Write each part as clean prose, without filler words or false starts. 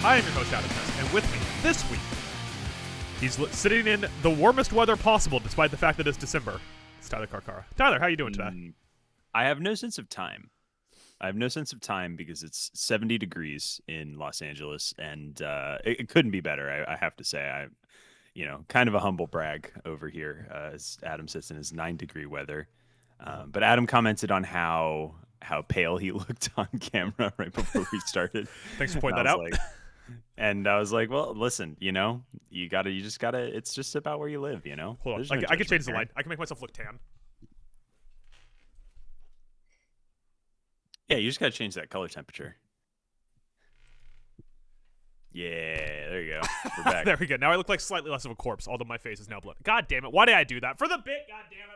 I am your host, Adam Hess, and with me this week, he's sitting in the warmest weather possible, despite the fact that it's December. It's Tyler Carcara. Tyler, how are you doing today? I have no sense of time. I have no sense of time because it's 70 degrees in Los Angeles, and it couldn't be better. I have to say, kind of a humble brag over here as Adam sits in his 9-degree weather. But Adam commented on how pale he looked on camera right before we started. Thanks for pointing that out. And I was like, well, listen, you just gotta, it's just about where you live, Hold on. I can change the light. I can make myself look tan. Yeah, you just gotta change that color temperature. Yeah, there you go. We're back. There we go. Now I look like slightly less of a corpse, although my face is now blood. God damn it. Why did I do that? For the bit, god damn it.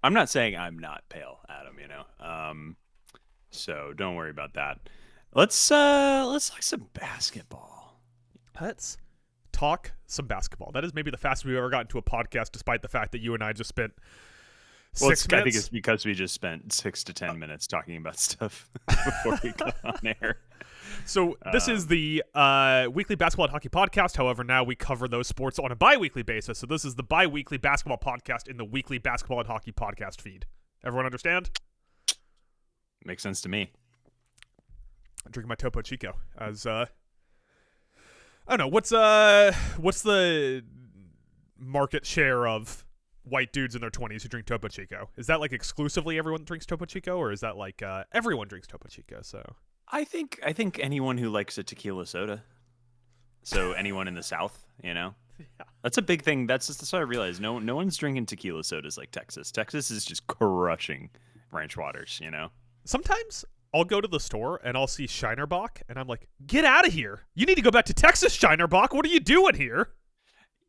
I'm not saying I'm not pale, Adam, so don't worry about that. Let's talk some basketball. Let's talk some basketball. That is maybe the fastest we've ever gotten to a podcast, despite the fact that you and I just spent 6 minutes. I think it's because we just spent 6 to 10 minutes talking about stuff before we got on air. So this is the weekly basketball and hockey podcast. However, now we cover those sports on a bi-weekly basis. So this is the bi-weekly basketball podcast in the weekly basketball and hockey podcast feed. Everyone understand? Makes sense to me. I'm drinking my Topo Chico as I don't know, what's the market share of white dudes in their 20s who drink Topo Chico? Is that like exclusively everyone drinks Topo Chico, or is that like everyone drinks Topo Chico? So I think anyone who likes a tequila soda. So anyone in the South, Yeah. That's a big thing. That's what I realized. No one's drinking tequila sodas like Texas. Texas is just crushing ranch waters, Sometimes I'll go to the store and I'll see Shinerbach, and I'm like, get out of here. You need to go back to Texas, Shinerbach. What are you doing here?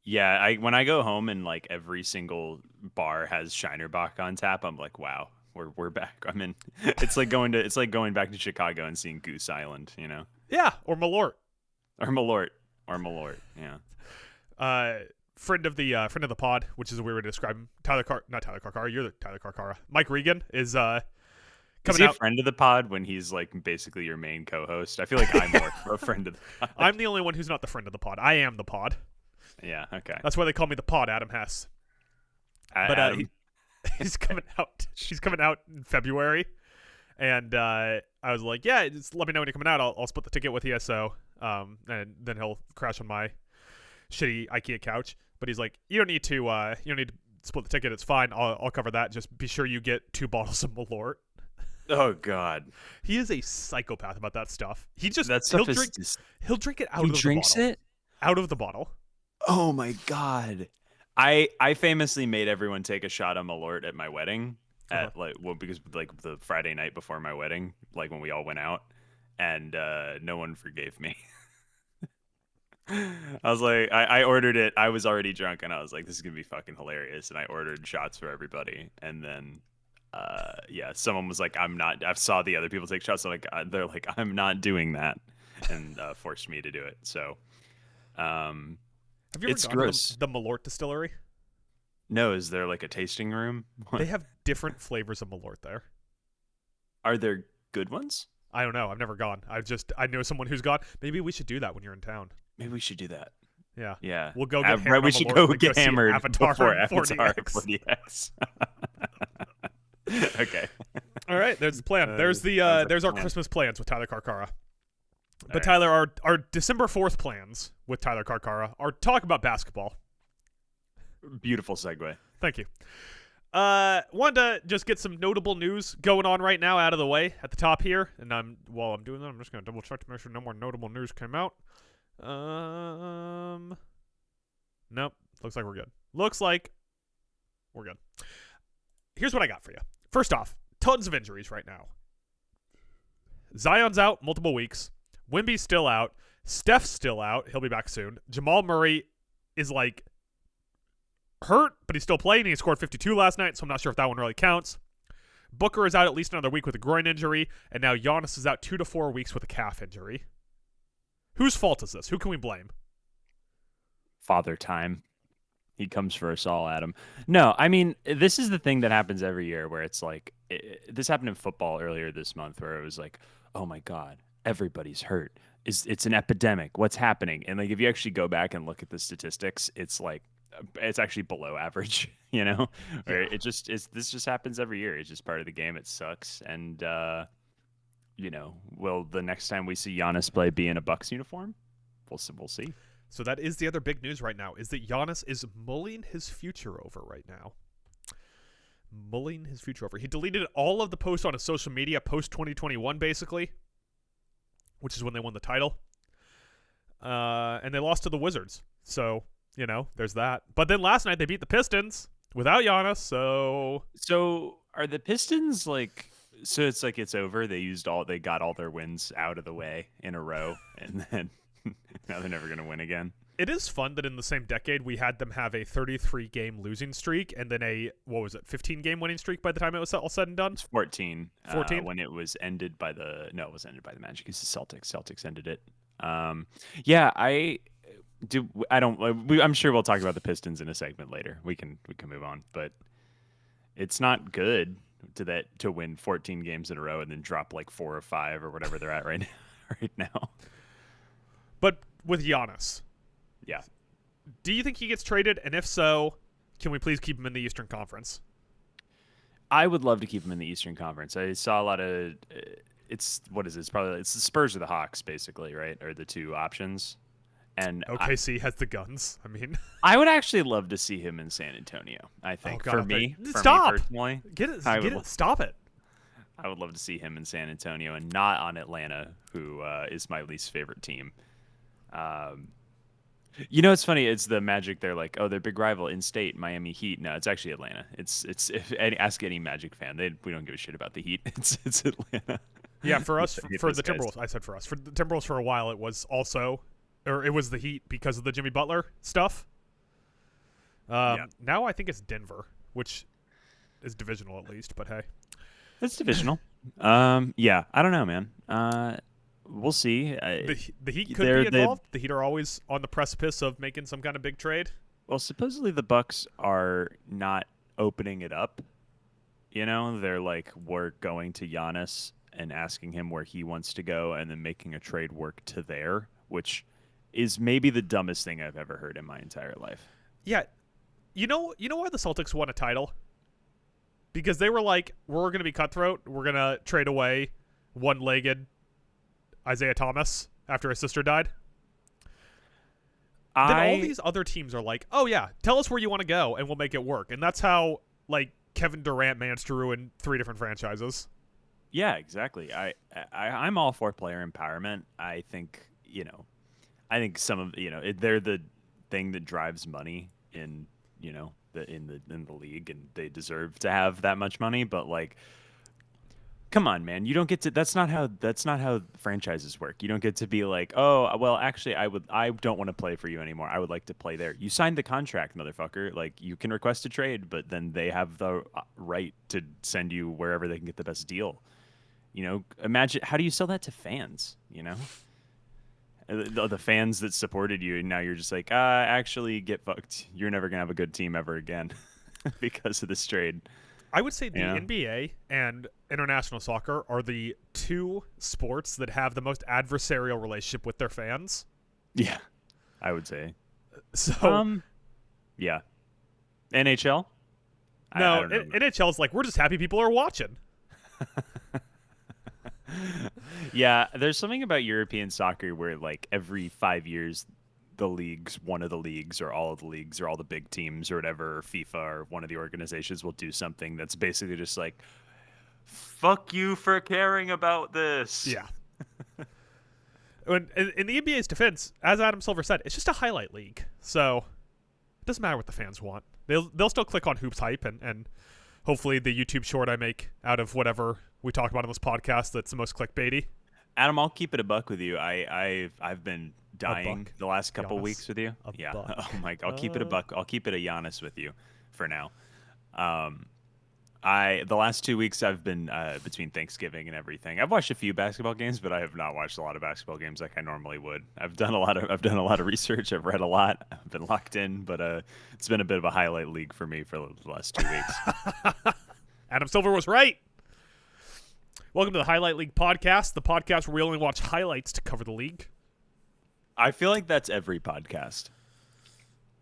Yeah, when I go home and like every single bar has Shinerbach on tap, I'm like, wow. We're back. I mean, it's like going back to Chicago and seeing Goose Island, Yeah, or Malort. Or Malort. Yeah. Friend of the pod, which is a weird way to describe him. Not Tyler Carcara. You're the Tyler Carcara. Mike Regan is coming he out. A friend of the pod when he's like basically your main co-host? I feel like I'm more a friend of the pod. I'm the only one who's not the friend of the pod. I am the pod. Yeah. Okay. That's why they call me the pod, Adam Hess. He's coming out. She's coming out in February, and I was like, "Yeah, just let me know when you're coming out. I'll split the ticket with you." So, and then he'll crash on my shitty IKEA couch. But he's like, "You don't need to split the ticket. It's fine. I'll cover that. Just be sure you get 2 bottles of Malort." Oh God, he is a psychopath about that stuff. He'll drink it out of the bottle. He drinks it out of the bottle. Oh my God. I famously made everyone take a shot of Malort at my wedding because the Friday night before my wedding, like when we all went out, and no one forgave me. I was like, I ordered it. I was already drunk, and I was like, this is gonna be fucking hilarious. And I ordered shots for everybody, and then someone was like, I'm not. I saw the other people take shots. So they're like, I'm not doing that, and forced me to do it. So, have you ever gone to the Malort distillery? No, is there like a tasting room? They have different flavors of Malort there. Are there good ones? I don't know. I've never gone. I know someone who's gone. Maybe we should do that when you're in town. Maybe we should do that. Yeah. Yeah. We'll go get hammered. We should go get hammered Avatar before Avatar 40X. Okay. All right. There's the plan. There's our Christmas plans with Tyler Carcara. But right. Tyler, our December 4th plans with Tyler Carcara are talk about basketball. Beautiful segue. Thank you. Wanted to just get some notable news going on right now out of the way at the top here. And while I'm doing that, I'm just going to double check to make sure no more notable news came out. Nope. Looks like we're good. Here's what I got for you. First off, tons of injuries right now. Zion's out multiple weeks. Wemby's still out. Steph's still out. He'll be back soon. Jamal Murray is like hurt, but he's still playing. He scored 52 last night, so I'm not sure if that one really counts. Booker is out at least another week with a groin injury, and now Giannis is out 2 to 4 weeks with a calf injury. Whose fault is this? Who can we blame? Father time. He comes for us all, Adam. No, I mean, this is the thing that happens every year where it's like, this happened in football earlier this month where it was like, oh my God, everybody's hurt. It's an epidemic. What's happening? And like, if you actually go back and look at the statistics, it's like, it's actually below average, you know, or Yeah. this just happens every year. It's just part of the game. It sucks. And, will the next time we see Giannis play be in a Bucks uniform? We'll see. So that is the other big news right now, is that Giannis is mulling his future over right now. Mulling his future over. He deleted all of the posts on his social media post 2021, basically, which is when they won the title. And they lost to the Wizards. So, there's that. But then last night they beat the Pistons without Giannis, So are the Pistons like, so it's like it's over? They got all their wins out of the way in a row, and then now they're never going to win again. It is fun that in the same decade we had them have a 33-game losing streak and then a 15-game winning streak by the time it was all said and done. It's 14. 14 when it was ended by the Magic. It's the Celtics. Celtics ended it. I'm sure we'll talk about the Pistons in a segment later. We can move on, but it's not good to win 14 games in a row and then drop like 4 or 5 or whatever they're at right now. But with Giannis, yeah. Do you think he gets traded? And if so, can we please keep him in the Eastern Conference? I would love to keep him in the Eastern Conference. I saw a lot of it's the Spurs or the Hawks, basically, right? Are the two options. And OKC has the guns. I mean, I would actually love to see him in San Antonio. I think stop. Me personally, Stop it. I would love to see him in San Antonio and not on Atlanta, who is my least favorite team. It's funny. It's the Magic. They're like, their big rival in state, Miami Heat. No, it's actually Atlanta. Ask any Magic fan. We don't give a shit about the Heat. It's Atlanta. Yeah, for us, for the Timberwolves. I said for us. For the Timberwolves for a while, it was the Heat because of the Jimmy Butler stuff. Now I think it's Denver, which is divisional at least, but hey. It's divisional. I don't know, man. We'll see. The Heat could be involved. The Heat are always on the precipice of making some kind of big trade. Well, supposedly the Bucks are not opening it up. They're like, we're going to Giannis and asking him where he wants to go and then making a trade work to there, which is maybe the dumbest thing I've ever heard in my entire life. Yeah. You know why the Celtics won a title? Because they were like, we're going to be cutthroat. We're going to trade away one-legged Isaiah Thomas after his sister died. Then all these other teams are like, oh yeah, tell us where you want to go and we'll make it work. And that's how like Kevin Durant managed to ruin 3 different franchises. Yeah, exactly. I'm all for player empowerment. I think, some of, they're the thing that drives money in, in the league, and they deserve to have that much money, but like, come on, man. You don't get to. That's not how franchises work. You don't get to be like, oh, well, actually, I don't want to play for you anymore. I would like to play there. You signed the contract, motherfucker. Like, you can request a trade, but then they have the right to send you wherever they can get the best deal. Imagine, how do you sell that to fans? The fans that supported you, and now you're just like, actually, get fucked. You're never gonna have a good team ever again because of this trade. I would say the NBA and international soccer are the 2 sports that have the most adversarial relationship with their fans. Yeah, I would say. So, yeah. NHL? No, NHL is like, we're just happy people are watching. Yeah, there's something about European soccer where like every 5 years one of the leagues or all of the leagues or all the big teams or whatever, or FIFA or one of the organizations will do something that's basically just like, fuck you for caring about this. Yeah. In the NBA's defense, as Adam Silver said, it's just a highlight league. So it doesn't matter what the fans want. They'll still click on Hoops Hype and hopefully the YouTube short I make out of whatever we talk about on this podcast that's the most clickbaity. Adam, I'll keep it a buck with you. I've been dying the last couple Giannis. Weeks with you. Yeah. Buck. Oh my God. I'll keep it a buck. I'll keep it a Giannis with you for now. The last 2 weeks I've been between Thanksgiving and everything. I've watched a few basketball games, but I have not watched a lot of basketball games like I normally would. I've done a lot of research. I've read a lot. I've been locked in, but it's been a bit of a highlight league for me for the last 2 weeks. Adam Silver was right. Welcome to the Highlight League podcast, the podcast where we only watch highlights to cover the league. I feel like that's every podcast.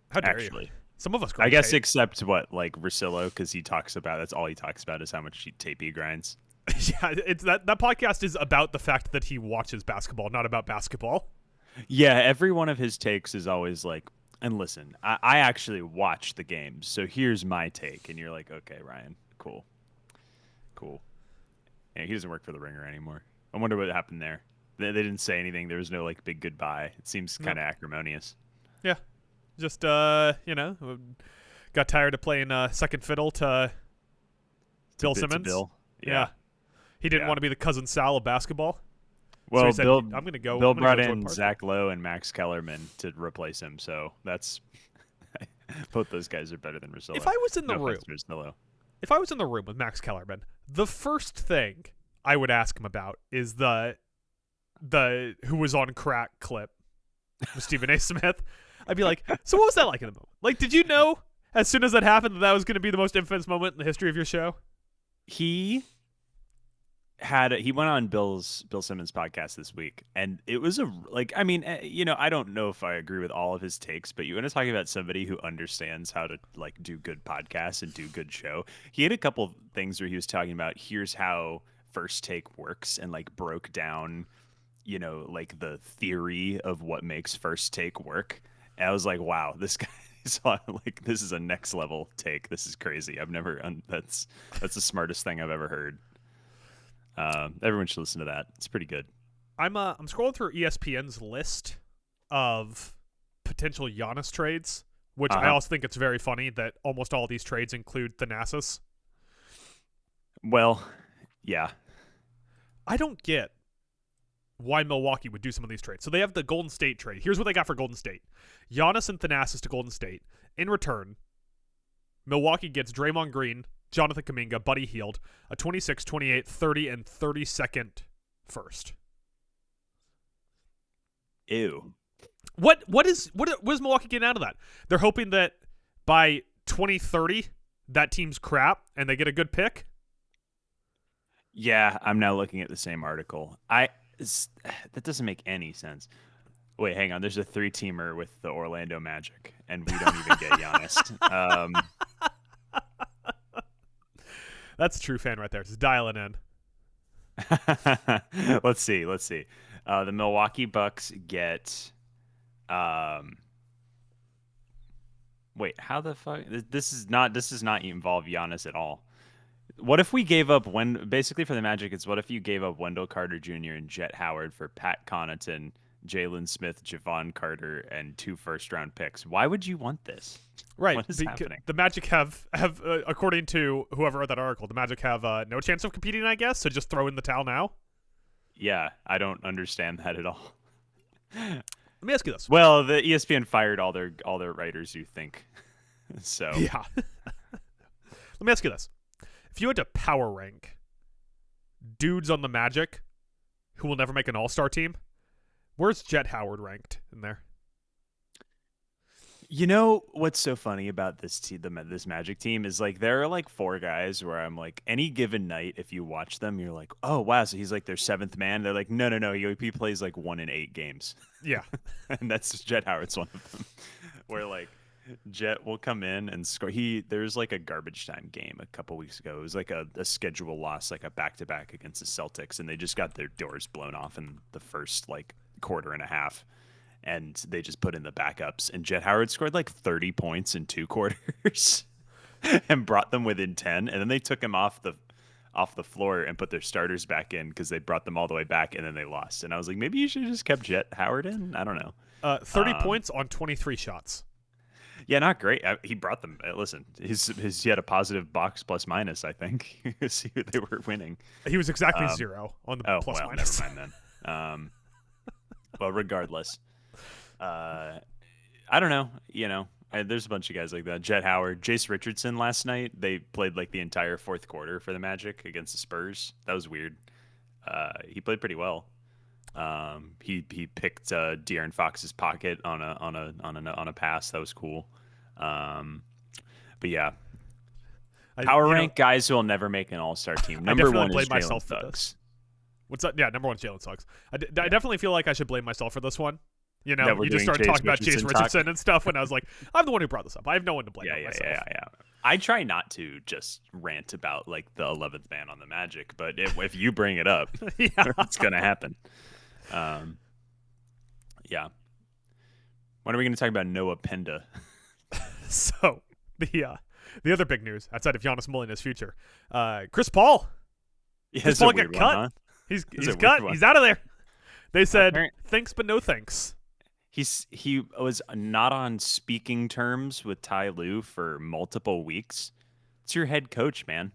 How dare actually. you? Some of us go. I guess except like Russillo, because that's all he talks about is how much tape he grinds. Yeah, it's that podcast is about the fact that he watches basketball, not about basketball. Yeah, every one of his takes is always like, and listen, I actually watch the games, so here's my take. And you're like, okay, Ryan, cool. Yeah, he doesn't work for the Ringer anymore. I wonder what happened there. They didn't say anything. There was no like big goodbye. It seems kind of acrimonious. Yeah, just got tired of playing second fiddle to Bill Simmons. Bill. Yeah. He didn't want to be the cousin Sal of basketball. Well, so he said, Bill, I'm going to go. Bill brought in Zach Lowe and Max Kellerman to replace him, so that's both those guys are better than Russillo. If I was in the room, if I was in the room with Max Kellerman, the first thing I would ask him about is the who was on crack clip with Stephen A. Smith. I'd be like, so what was that like in the moment? Like, did you know as soon as that happened that was going to be the most infamous moment in the history of your show? He went on Bill Simmons' podcast this week, and it was I don't know if I agree with all of his takes, but you want to talk about somebody who understands how to like do good podcasts and do good show. He had a couple things where he was talking about here's how First Take works and like broke down, like the theory of what makes First Take work. And I was like, wow, this guy is like, this is a next level take. This is crazy. That's the smartest thing I've ever heard. Everyone should listen to that. It's pretty good. I'm scrolling through ESPN's list of potential Giannis trades, which I also think it's very funny that almost all these trades include Thanasis. Well, yeah. I don't get why Milwaukee would do some of these trades. So they have the Golden State trade. Here's what they got for Golden State. Giannis and Thanasis to Golden State. In return, Milwaukee gets Draymond Green, Jonathan Kuminga, Buddy Hield, a 26, 28, 30, and 32nd first. Ew. What is Milwaukee getting out of that? They're hoping that by 2030 that team's crap and they get a good pick? Yeah, I'm now looking at the same article. That doesn't make any sense. Wait, hang on. There's a 3-teamer with the Orlando Magic, and we don't even get Giannis. That's a true fan right there. Just dialing in. Let's see. The Milwaukee Bucks get. Wait, how the fuck? This does not involve Giannis at all. What if we gave up basically for the Magic? It's what if you gave up Wendell Carter Jr. and Jet Howard for Pat Connaughton, Jalen Smith, Javon Carter, and 2 first-round picks? Why would you want this? Right. What is happening? The Magic have according to whoever wrote that article, the Magic have no chance of competing, I guess, so just throw in the towel now? Yeah, I don't understand that at all. Let me ask you this. Well, the ESPN fired all their writers who think so. Yeah. Let me ask you this. If you had to power rank dudes on the Magic who will never make an all-star team, where's Jet Howard ranked in there? You know what's so funny about this Magic team is like there are like 4 guys where I'm like any given night if you watch them you're like, oh wow, so he's like their 7th man. They're like no he plays like 1 in 8 games. Yeah. And that's Jet Howard's one of them. Where like Jet will come in and score. There's like a garbage time game a couple weeks ago. It was like a schedule loss, like a back-to-back against the Celtics, and they just got their doors blown off in the first like quarter and a half. And they just put in the backups, and Jet Howard scored like 30 points in 2 quarters and brought them within 10. And then they took him off the floor and put their starters back in because they brought them all the way back, and then they lost. And I was like, maybe you should have just kept Jet Howard in. I don't know. 30 points on 23 shots. Yeah, not great. He brought them. Listen, he had a positive box plus minus. I think see who they were winning. He was exactly 0 on the plus minus. Never mind then. Well, regardless. I don't know. There's a bunch of guys like that. Jet Howard, Jace Richardson last night. They played like the entire fourth quarter for the Magic against the Spurs. That was weird. He played pretty well. He picked De'Aaron Fox's pocket on a pass. That was cool. But yeah, power rank guys who will never make an All-Star team. Number one is Jalen Suggs. What's that? Yeah, number one Jalen Suggs. I definitely feel like I should blame myself for this one. You know, you just started talking about Jace Richardson and stuff, and I was like, I'm the one who brought this up. I have no one to blame. Yeah. I try not to just rant about like the 11th man on the Magic, but if you bring it up, it's gonna happen. Yeah. When are we going to talk about Noah Penda? So the other big news outside of Giannis Molina's future, Chris Paul. Chris Paul got cut. Huh? He's cut. He's out of there. They said thanks, but no thanks. He was not on speaking terms with Ty Lue for multiple weeks. It's your head coach, man.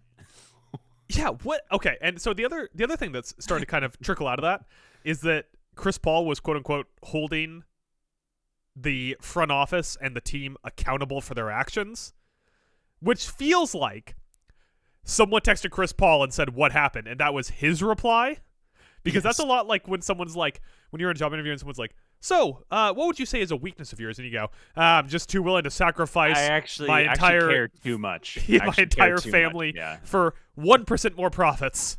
Yeah. What? Okay. And so the other thing that's starting to kind of trickle out of that is that Chris Paul was quote unquote holding the front office and the team accountable for their actions, which feels like someone texted Chris Paul and said, "What happened?" And that was his reply. Because that's a lot like when someone's like, when you're in a job interview and someone's like, "So, what would you say is a weakness of yours?" And you go, "I'm just too willing to sacrifice my entire care too much, my entire family for 1% more profits."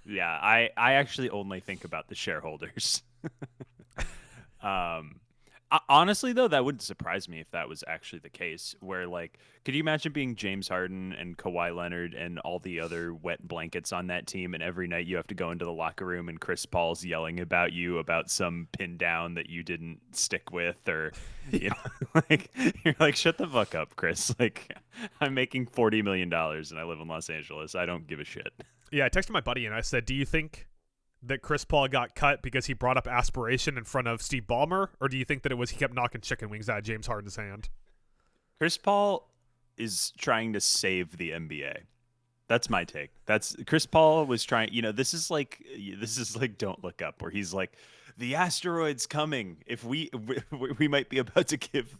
Yeah, I actually only think about the shareholders. Honestly, though, that wouldn't surprise me if that was actually the case. Where, like, could you imagine being James Harden and Kawhi Leonard and all the other wet blankets on that team, and every night you have to go into the locker room and Chris Paul's yelling about you about some pin down that you didn't stick with, or you know, like you're like, shut the fuck up, Chris. Like, I'm making $40 million and I live in Los Angeles. I don't give a shit. Yeah, I texted my buddy and I said, "Do you think that Chris Paul got cut because he brought up aspiration in front of Steve Ballmer, or do you think that it was he kept knocking chicken wings out of James Harden's hand?" Chris Paul is trying to save the NBA. That's my take. That's Chris Paul was trying, you know, this is like Don't Look Up, where he's like, the asteroid's coming. If we might be about to give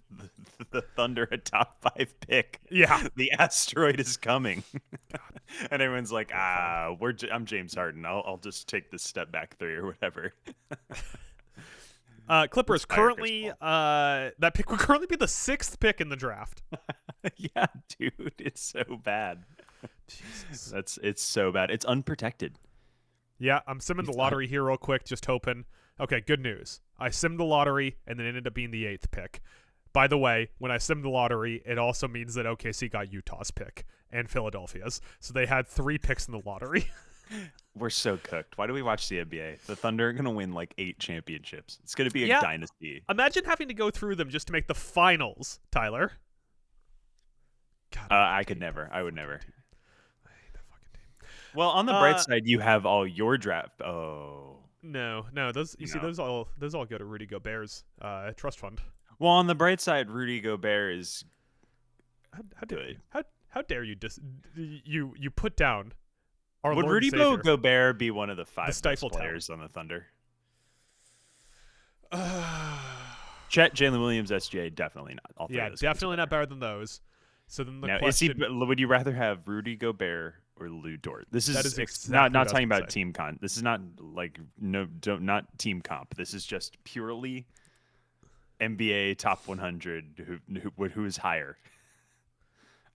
the Thunder a top 5 pick. Yeah. The asteroid is coming. And everyone's like, I'm James Harden. I'll just take this step back 3 or whatever. Clippers currently that pick would currently be the 6th pick in the draft. Yeah, dude, it's so bad. Jesus. It's so bad. It's unprotected. Yeah, I'm simming the lottery here real quick, just hoping. Okay, good news. I simmed the lottery, and then it ended up being the 8th pick. By the way, when I simmed the lottery, it also means that OKC got Utah's pick and Philadelphia's. So they had 3 picks in the lottery. We're so cooked. Why do we watch the NBA? The Thunder are going to win like 8 championships. It's going to be a dynasty. Imagine having to go through them just to make the finals, Tyler. God, I could never. I would never. I hate that fucking team. Well, on the bright side, you have all your draft. Oh. No. Those those all go to Rudy Gobert's trust fund. Well, on the bright side, Rudy Gobert is how dare you you put down our Would Lord Rudy Gobert be one of the 5 best players on the Thunder? Chet, Jalen Williams, SGA, definitely not. Definitely not better than those. So then the question: would you rather have Rudy Gobert or Lou Dort? This is exactly not talking about team comp. This is not like not team comp. This is just purely NBA top 100. Who is higher?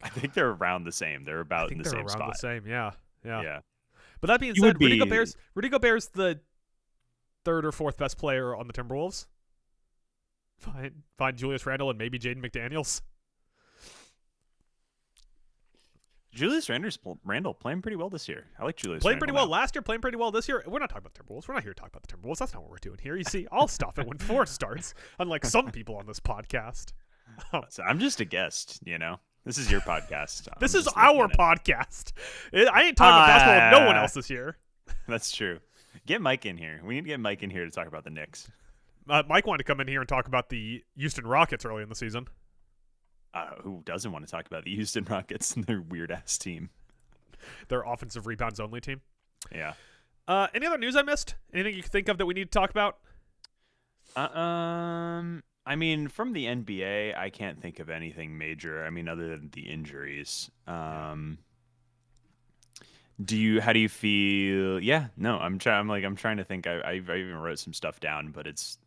I think they're around the same. They're about in the same spot. The same, yeah. But that being You said, would Rudy Gobert's the 3rd or 4th best player on the Timberwolves. Find Julius Randle and maybe Jaden McDaniels. Julius Randle playing pretty well this year. I like Julius. Playing pretty well last year, playing pretty well this year. We're not talking about Timberwolves. We're not here to talk about the Timberwolves. That's not what we're doing here. You see, I'll stop it when 4 starts, unlike some people on this podcast. So I'm just a guest, you know. This is your podcast. This is our podcast. I ain't talking about basketball with no one else this year. That's true. Get Mike in here. We need to get Mike in here to talk about the Knicks. Mike wanted to come in here and talk about the Houston Rockets early in the season. Who doesn't want to talk about the Houston Rockets and their weird-ass team? Their offensive rebounds only team. Yeah. Any other news I missed? Anything you can think of that we need to talk about? I mean, from the NBA, I can't think of anything major. I mean, other than the injuries. Yeah. How do you feel? Yeah, no, I'm trying to think. I even wrote some stuff down, but it's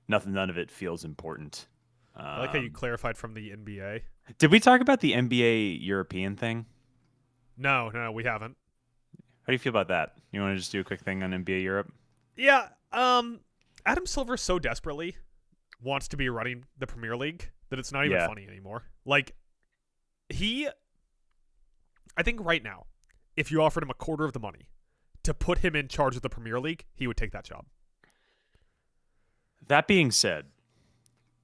nothing. None of it feels important. I like how you Um, clarified from the NBA. did we talk about the NBA European thing? No, no, we haven't. How do you feel about that? You want to just do a quick thing on NBA Europe? Yeah. Adam Silver so desperately wants to be running the Premier League that it's not even Yeah. funny anymore. Like he, I think right now, if you offered him a quarter of the money to put him in charge of the Premier League, he would take that job. That being said,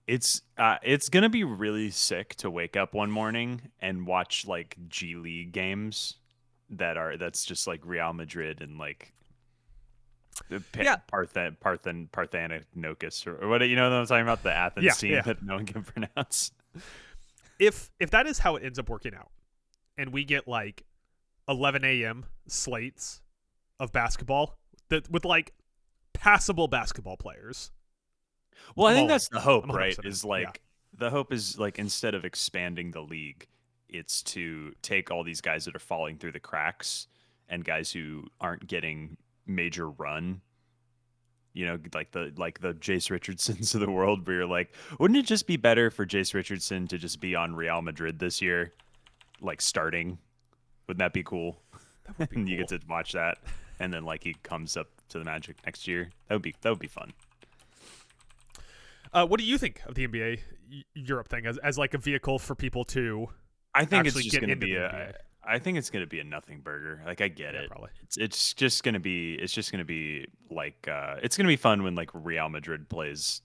it's gonna be really sick to wake up one morning and watch like G League games that's just like Real Madrid and like Yeah, Parthenonocus or what, you know what I'm talking about, the Athens team yeah. that no one can pronounce. If that is how it ends up working out, and we get like 11 a.m. slates of basketball that with like passable basketball players, Well, I I'm think all in. that's the I'm hope, right? 100% in. Is Yeah. like the hope is like instead of expanding the league, it's to take all these guys that are falling through the cracks and guys who aren't getting major run. You know, like the Jace Richardsons of the world, where you're like, wouldn't it just be better for Jace Richardson to just be on Real Madrid this year, like starting? Wouldn't that be cool? That would be And you get cool. to watch that, and then like he comes up to the Magic next year. That would be fun. What do you think of the NBA Europe thing as like a vehicle for people to I think it's actually just get going to into be the a. NBA? I think it's going to be a nothing burger. Like I get Yeah, it. probably. It's just going to be. It's just going to be like. It's going to be fun when like Real Madrid plays,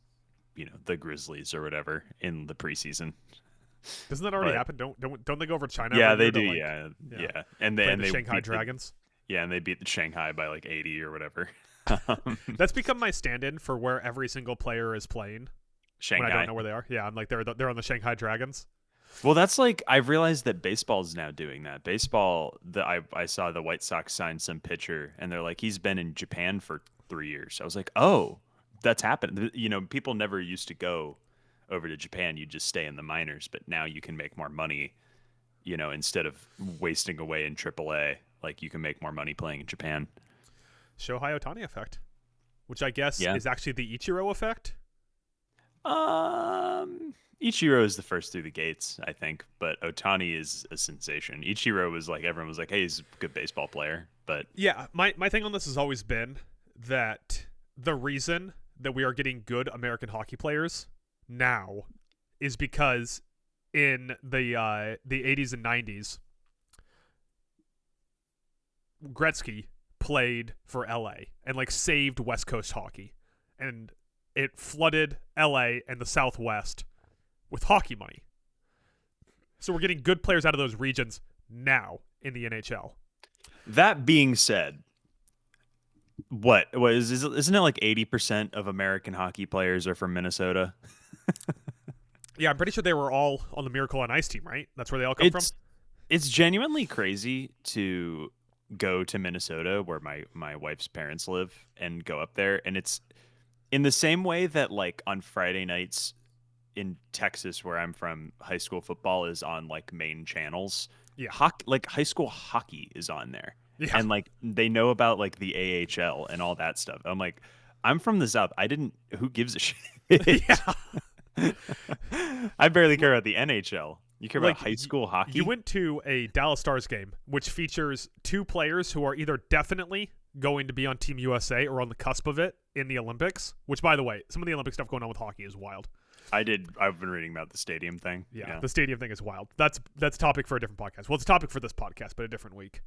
the Grizzlies or whatever in the preseason. Doesn't that already But happen? Don't they go over to China yeah, every they year do. to like Yeah, yeah yeah, and they play and the they Shanghai beat the. Dragons? Yeah, and they beat the Shanghai by like 80 or whatever. That's become my stand-in for where every single player is playing when I don't Shanghai. know where they are. Yeah, I'm like they're on the Shanghai Dragons. Well, that's like I've realized that baseball is now doing that. Baseball, I saw the White Sox sign some pitcher, and they're like he's been in Japan for 3 years. I was like, oh, that's happened. People never used to go over to Japan. You just stay in the minors, but now you can make more money. Instead of wasting away in AAA, like you can make more money playing in Japan. Shohei Ohtani effect, which I guess Yeah. is actually the Ichiro effect. Ichiro is the first through the gates, I think, but Otani is a sensation. Ichiro was like everyone was like, "Hey, he's a good baseball player," but Yeah, my thing on this has always been that the reason that we are getting good American hockey players now is because in the 80s and 90s, Gretzky played for LA and like saved West Coast hockey, and it flooded LA and the Southwest with hockey money. So we're getting good players out of those regions now in the NHL. that being said, isn't it like 80% of American hockey players are from Minnesota? Yeah, I'm pretty sure they were all on the Miracle on Ice team, right? That's where they all come from. It's genuinely crazy to go to Minnesota where my wife's parents live and go up there, and it's in the same way that like on Friday nights in Texas where I'm from, high school football is on like main channels. Yeah, Like high school hockey is on there. yeah, And like they know about like the AHL and all that stuff. I'm like, I'm from the South. Who gives a shit? yeah. I barely care about the NHL. You care about Like high school you hockey? went to a Dallas Stars game, which features two players who are either definitely going to be on Team USA or on the cusp of it in the Olympics. Which, by the way, some of the Olympic stuff going on with hockey is wild. I've been reading about the stadium thing. Yeah, the stadium thing is wild. That's topic for a different podcast. Well, it's a topic for this podcast, but a different week.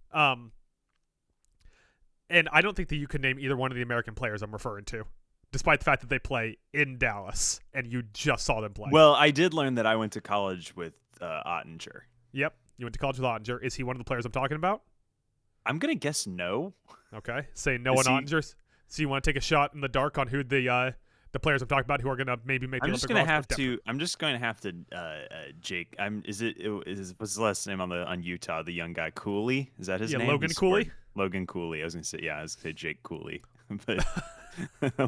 And I don't think that you can name either one of the American players I'm referring to, despite the fact that they play in Dallas and you just saw them play. Well, I did learn that I went to college with Ottinger. Yep, you went to college with Ottinger. Is he one of the players I'm talking about? I'm gonna guess no. Okay, say no Is on he- Ottinger. So you want to take a shot in the dark on who the players I'm talking about who are gonna maybe make the Olympic roster? I'm just gonna have to. Jake. What's the last name on Utah? The young guy Cooley. Is that his name? Logan He Cooley. scored- Logan Cooley. I was gonna say Jake Cooley, but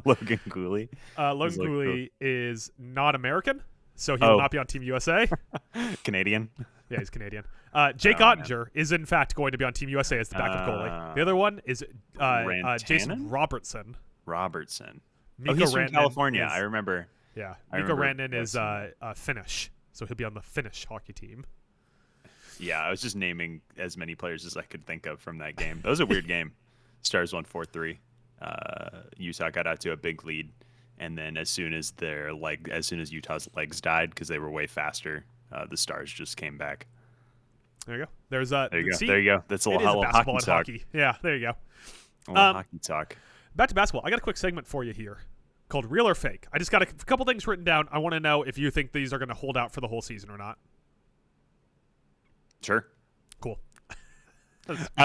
Logan Cooley. Logan Cooley is not American, so he will Oh. not be on Team USA. Canadian. Yeah, he's Canadian. Jake Oh, man. Ottinger is in fact going to be on Team USA as the backup goalie. The other one is Jason Robertson. Robertson. Mika he's Rantanen from California. is- I remember. Yeah, I Mika remember Rantanen is Finnish, so he'll be on the Finnish hockey team. Yeah, I was just naming as many players as I could think of from that game. That was a weird game. Stars won 4-3. Utah got out to a big lead, and then as soon as Utah's legs died because they were way faster, the Stars just came back. There you go. There's There you go. That's a it is little basketball hockey and talk. hockey. Yeah, there you go. A little hockey talk. Back to basketball. I got a quick segment for you here called Real or Fake. I just got a couple things written down. I want to know if you think these are going to hold out for the whole season or not. Sure. Cool.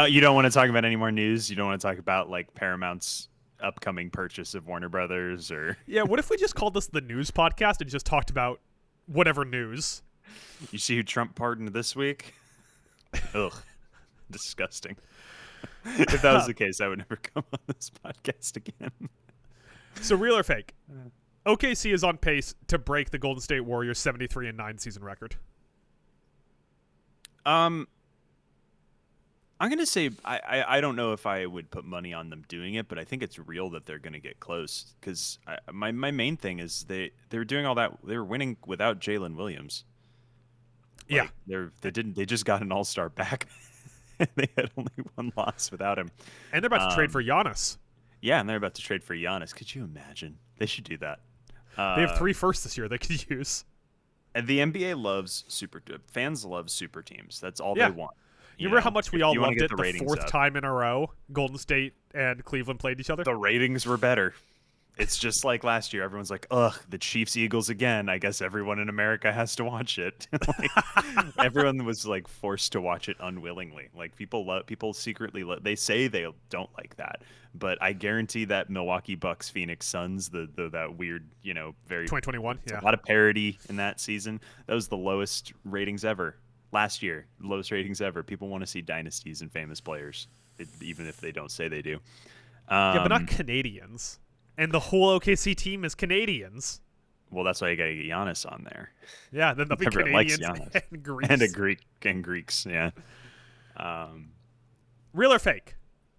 You don't want to talk about any more news? You don't want to talk about like Paramount's upcoming purchase of Warner Brothers or Yeah, what if we just called this the news podcast and just talked about whatever news? You see who Trump pardoned this week? Ugh. Disgusting. If that was the case, I would never come on this podcast again. So real or fake? OKC is on pace to break the Golden State Warriors 73-9 season record. I'm gonna say I don't know if I would put money on them doing it, but I think it's real that they're gonna get close. Because my main thing is they were doing all that, they were winning without Jalen Williams. Like, Yeah, they just got an all-star back. They had only one loss without him. and they're about to trade for Giannis. Yeah, and they're about to trade for Giannis. Could you imagine? They should do that. They have 3 firsts this year they could use. And the NBA loves fans love super teams. That's all Yeah. they want. You remember how much we all loved it the ratings 4th up. time in a row Golden State and Cleveland played each other? The ratings were better. It's just like last year. Everyone's like, ugh, the Chiefs Eagles again. I guess everyone in America has to watch it. Like, everyone was like forced to watch it unwillingly. Like people secretly they say they don't like that, but I guarantee that Milwaukee Bucks Phoenix Suns, that weird, very 2021, yeah. a lot of parody in that season. That was the lowest ratings ever last year. Lowest ratings ever. People want to see dynasties and famous players, even if they don't say they do. Yeah, but not Canadians. And the whole OKC team is Canadians. Well, that's why you got to get Giannis on there. Yeah, then they'll be Everyone likes Canadians Giannis. and Greeks. And Greeks, yeah. Real or fake?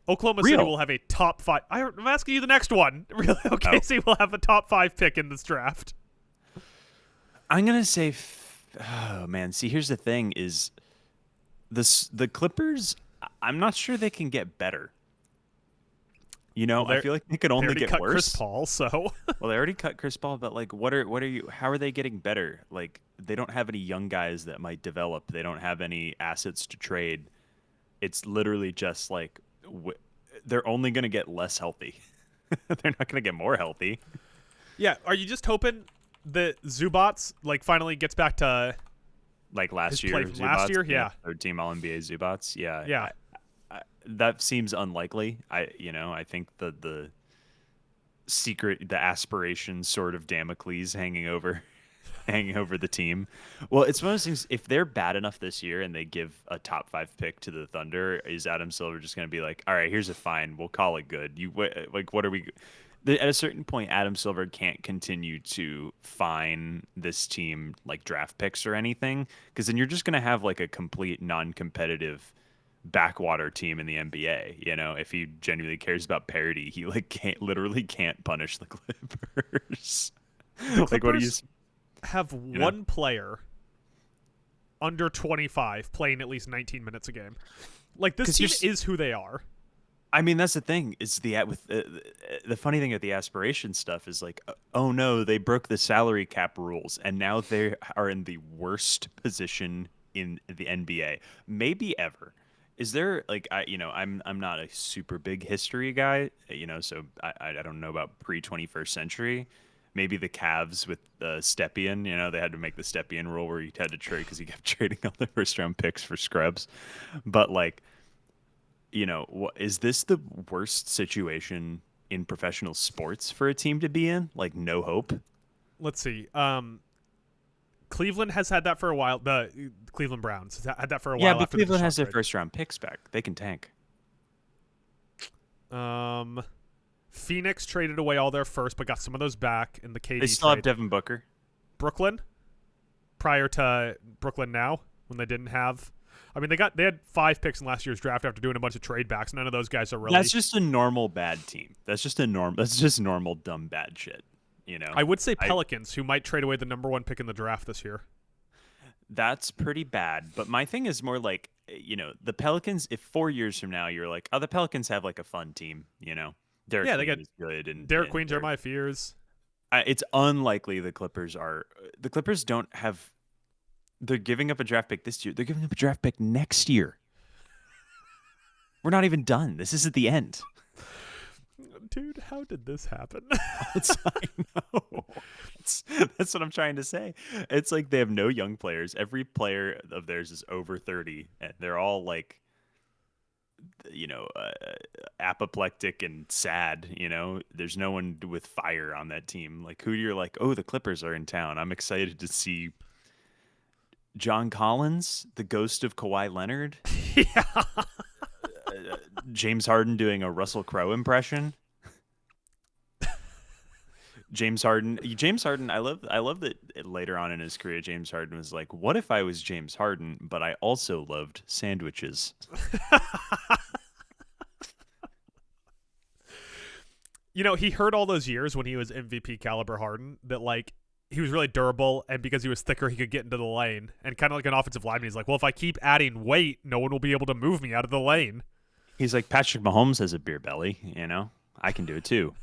Oklahoma Real. City will have a top 5. I'm asking you the next one. Real OKC will have a top 5 pick in this draft. I'm gonna say, oh man. See, here's the thing: is the Clippers? I'm not sure they can get better. I feel like they could only already get cut worse. Chris Paul, so Well, they already cut Chris Paul, but like, what are you? How are they getting better? Like, they don't have any young guys that might develop. They don't have any assets to trade. It's literally just like they're only gonna get less healthy. They're not gonna get more healthy. yeah. Are you just hoping that Zubats finally gets back to Like last his year, play from last year? Yeah. Third team All NBA Zubats. Yeah, Yeah. that seems unlikely. I think the aspiration sort of Damocles hanging over the team. Well, it's one of those things. If they're bad enough this year and they give a top 5 pick to the Thunder, is Adam Silver just going to be like, all right, here's a fine, we'll call it good? What are we? At a certain point, Adam Silver can't continue to fine this team like draft picks or anything, because then you're just going to have like a complete non-competitive backwater team in the NBA. If he genuinely cares about parity, he literally can't punish the Clippers. Like, what do you have one player under 25 playing at least 19 minutes a game? Like, this team is who they are. I mean, that's the thing. Is the funny thing with the aspiration stuff is like, oh no, they broke the salary cap rules, and now they are in the worst position in the NBA maybe ever. Is there I'm not a super big history guy, so I don't know about pre-21st century. Maybe the Cavs with Stepien, they had to make the Stepien rule where you had to trade because he kept trading all the first round picks for scrubs. But is this the worst situation in professional sports for a team to be in? Like, no hope? Let's see. Cleveland has had that for a while. The Cleveland Browns had that for a while. Yeah, but after the Cleveland Deshaun has their trade. first round picks back. They can tank. Let's Phoenix traded away all their first, but got some of those back in the KD They still have trade. Devin Booker. Brooklyn, prior to Brooklyn now, when they didn't have. I mean, they had 5 picks in last year's draft after doing a bunch of trade backs. None of those guys are really. That's just a normal bad team. That's just normal dumb bad shit. I would say Pelicans, who might trade away the number 1 pick in the draft this year. That's pretty bad. But my thing is more like, the Pelicans, if 4 years from now you're like, oh, the Pelicans have like a fun team, Derek Yeah, Queen they got is good. And Derek Queen, Jeremiah Fears. It's unlikely the Clippers don't have. They're giving up a draft pick this year. They're giving up a draft pick next year. We're not even done. This is at the end. Dude, how did this happen? I know. That's what I'm trying to say. It's like they have no young players. Every player of theirs is over 30, and they're all like, apoplectic and sad. There's no one with fire on that team. Like, who you're like, oh, the Clippers are in town. I'm excited to see John Collins, the ghost of Kawhi Leonard. Yeah. James Harden doing a Russell Crowe impression. James Harden. I love that later on in his career, James Harden was like, what if I was James Harden, but I also loved sandwiches? He heard all those years when he was MVP caliber Harden that, like, he was really durable, and because he was thicker, he could get into the lane. And kind of like an offensive lineman, he's like, well, if I keep adding weight, no one will be able to move me out of the lane. He's like, Patrick Mahomes has a beer belly, I can do it too.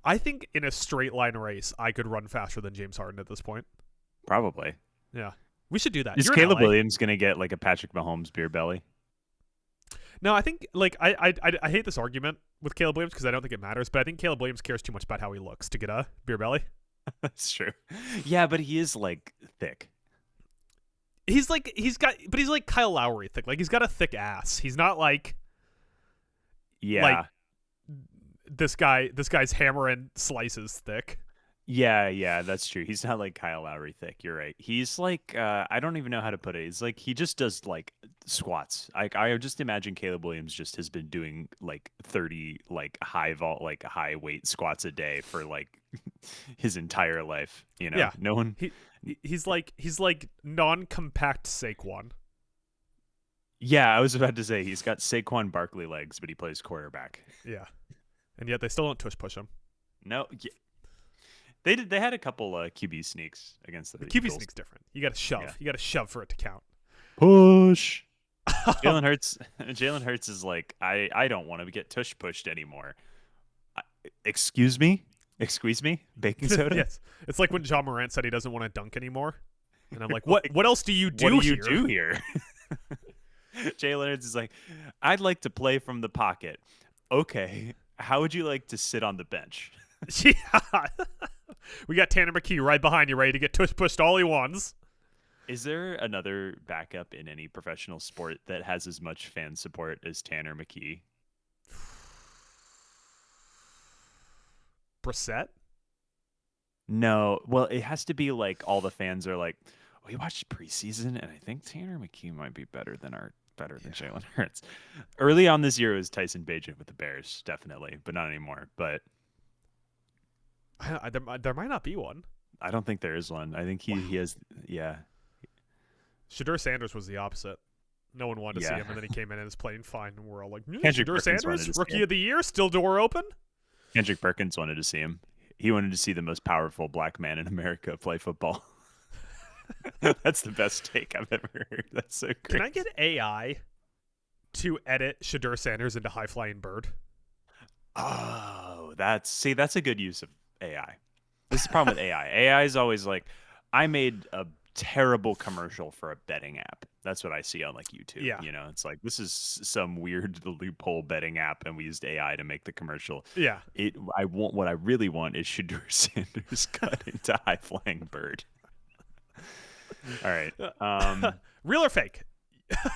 I think in a straight line race, I could run faster than James Harden at this point. Probably. Yeah. We should do that. Is Caleb Williams going to get like a Patrick Mahomes beer belly? No, I think, like, I hate this argument with Caleb Williams because I don't think it matters, but I think Caleb Williams cares too much about how he looks to get a beer belly. That's true. Yeah, but he is like thick. He's like Kyle Lowry thick. Like, he's got a thick ass. He's not like, yeah, this guy's hammering slices thick. Yeah, that's true. He's not like Kyle Lowry thick. You're right. He's like, I don't even know how to put it. It's like he just does like squats. I just imagine Caleb Williams just has been doing like 30 like high weight squats a day for like his entire life. Yeah. No one. He's like non-compact Saquon. Yeah, I was about to say he's got Saquon Barkley legs, but he plays quarterback. Yeah, and yet they still don't tush push him. No. Yeah. They did. They had a couple QB sneaks against the QB Eagles. sneak's different. You got to shove. Yeah. You got to shove for it to count. Push. Jalen Hurts is like, I don't want to get tush pushed anymore. Excuse me, baking soda. Yes, it's like when John Morant said he doesn't want to dunk anymore, and I'm like, what else do you do? What do you do here? Jalen Hurts is like, I'd like to play from the pocket. Okay, how would you like to sit on the bench? Yeah. We got Tanner McKee right behind you, ready to get tush pushed all he wants. Is there another backup in any professional sport that has as much fan support as Tanner McKee? Brissett? No. Well, it has to be like all the fans are like, we watched preseason, and I think Tanner McKee might be better than Jalen Hurts. Early on this year, it was Tyson Bagent with the Bears, definitely, but not anymore. But there might not be one. I don't think there is one. I think he has, yeah. Shedeur Sanders was the opposite. No one wanted to see him, and then he came in and is playing fine, and we're all like, Shedeur Sanders, rookie of the year, still door open? Kendrick Perkins wanted to see him. He wanted to see the most powerful black man in America play football. That's the best take I've ever heard. That's so great. Can I get AI to edit Shedeur Sanders into High Flying Bird? Oh, that's a good use of AI. This is the problem with AI. AI is always like, I made a terrible commercial for a betting app. That's what I see on like YouTube. Yeah. It's like, this is some weird loophole betting app, and we used AI to make the commercial. Yeah. What I really want is Shedeur Sanders cut into High Flying Bird. All right. Real or fake?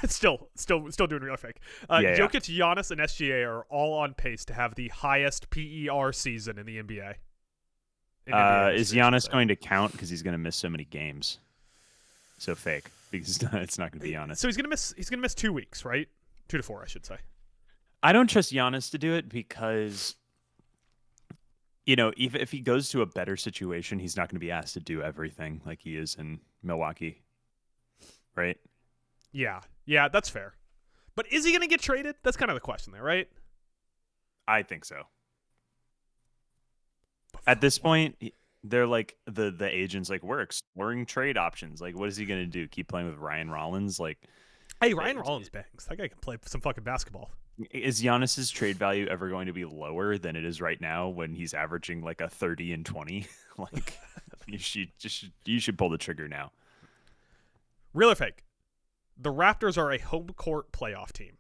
still doing real or fake. Jokic, Giannis, and SGA are all on pace to have the highest PER season in the NBA. Is Giannis going to count because he's going to miss so many games? So fake, because it's not going to be Giannis. So he's going to miss 2 weeks, right? 2 to 4, I should say. I don't trust Giannis to do it because Even if he goes to a better situation, he's not going to be asked to do everything like he is in Milwaukee, right? Yeah, yeah, that's fair. But is he going to get traded? That's kind of the question there, right? I think so. At this point, they're like the agents like we're exploring trade options. Like, what is he going to do? Keep playing with Ryan Rollins? Like, hey, Ryan Rollins bangs. That guy can play some fucking basketball. is Giannis's trade value ever going to be lower than it is right now when he's averaging like a 30 and 20? Like, you should pull the trigger now. Real or fake? The Raptors are a home court playoff team.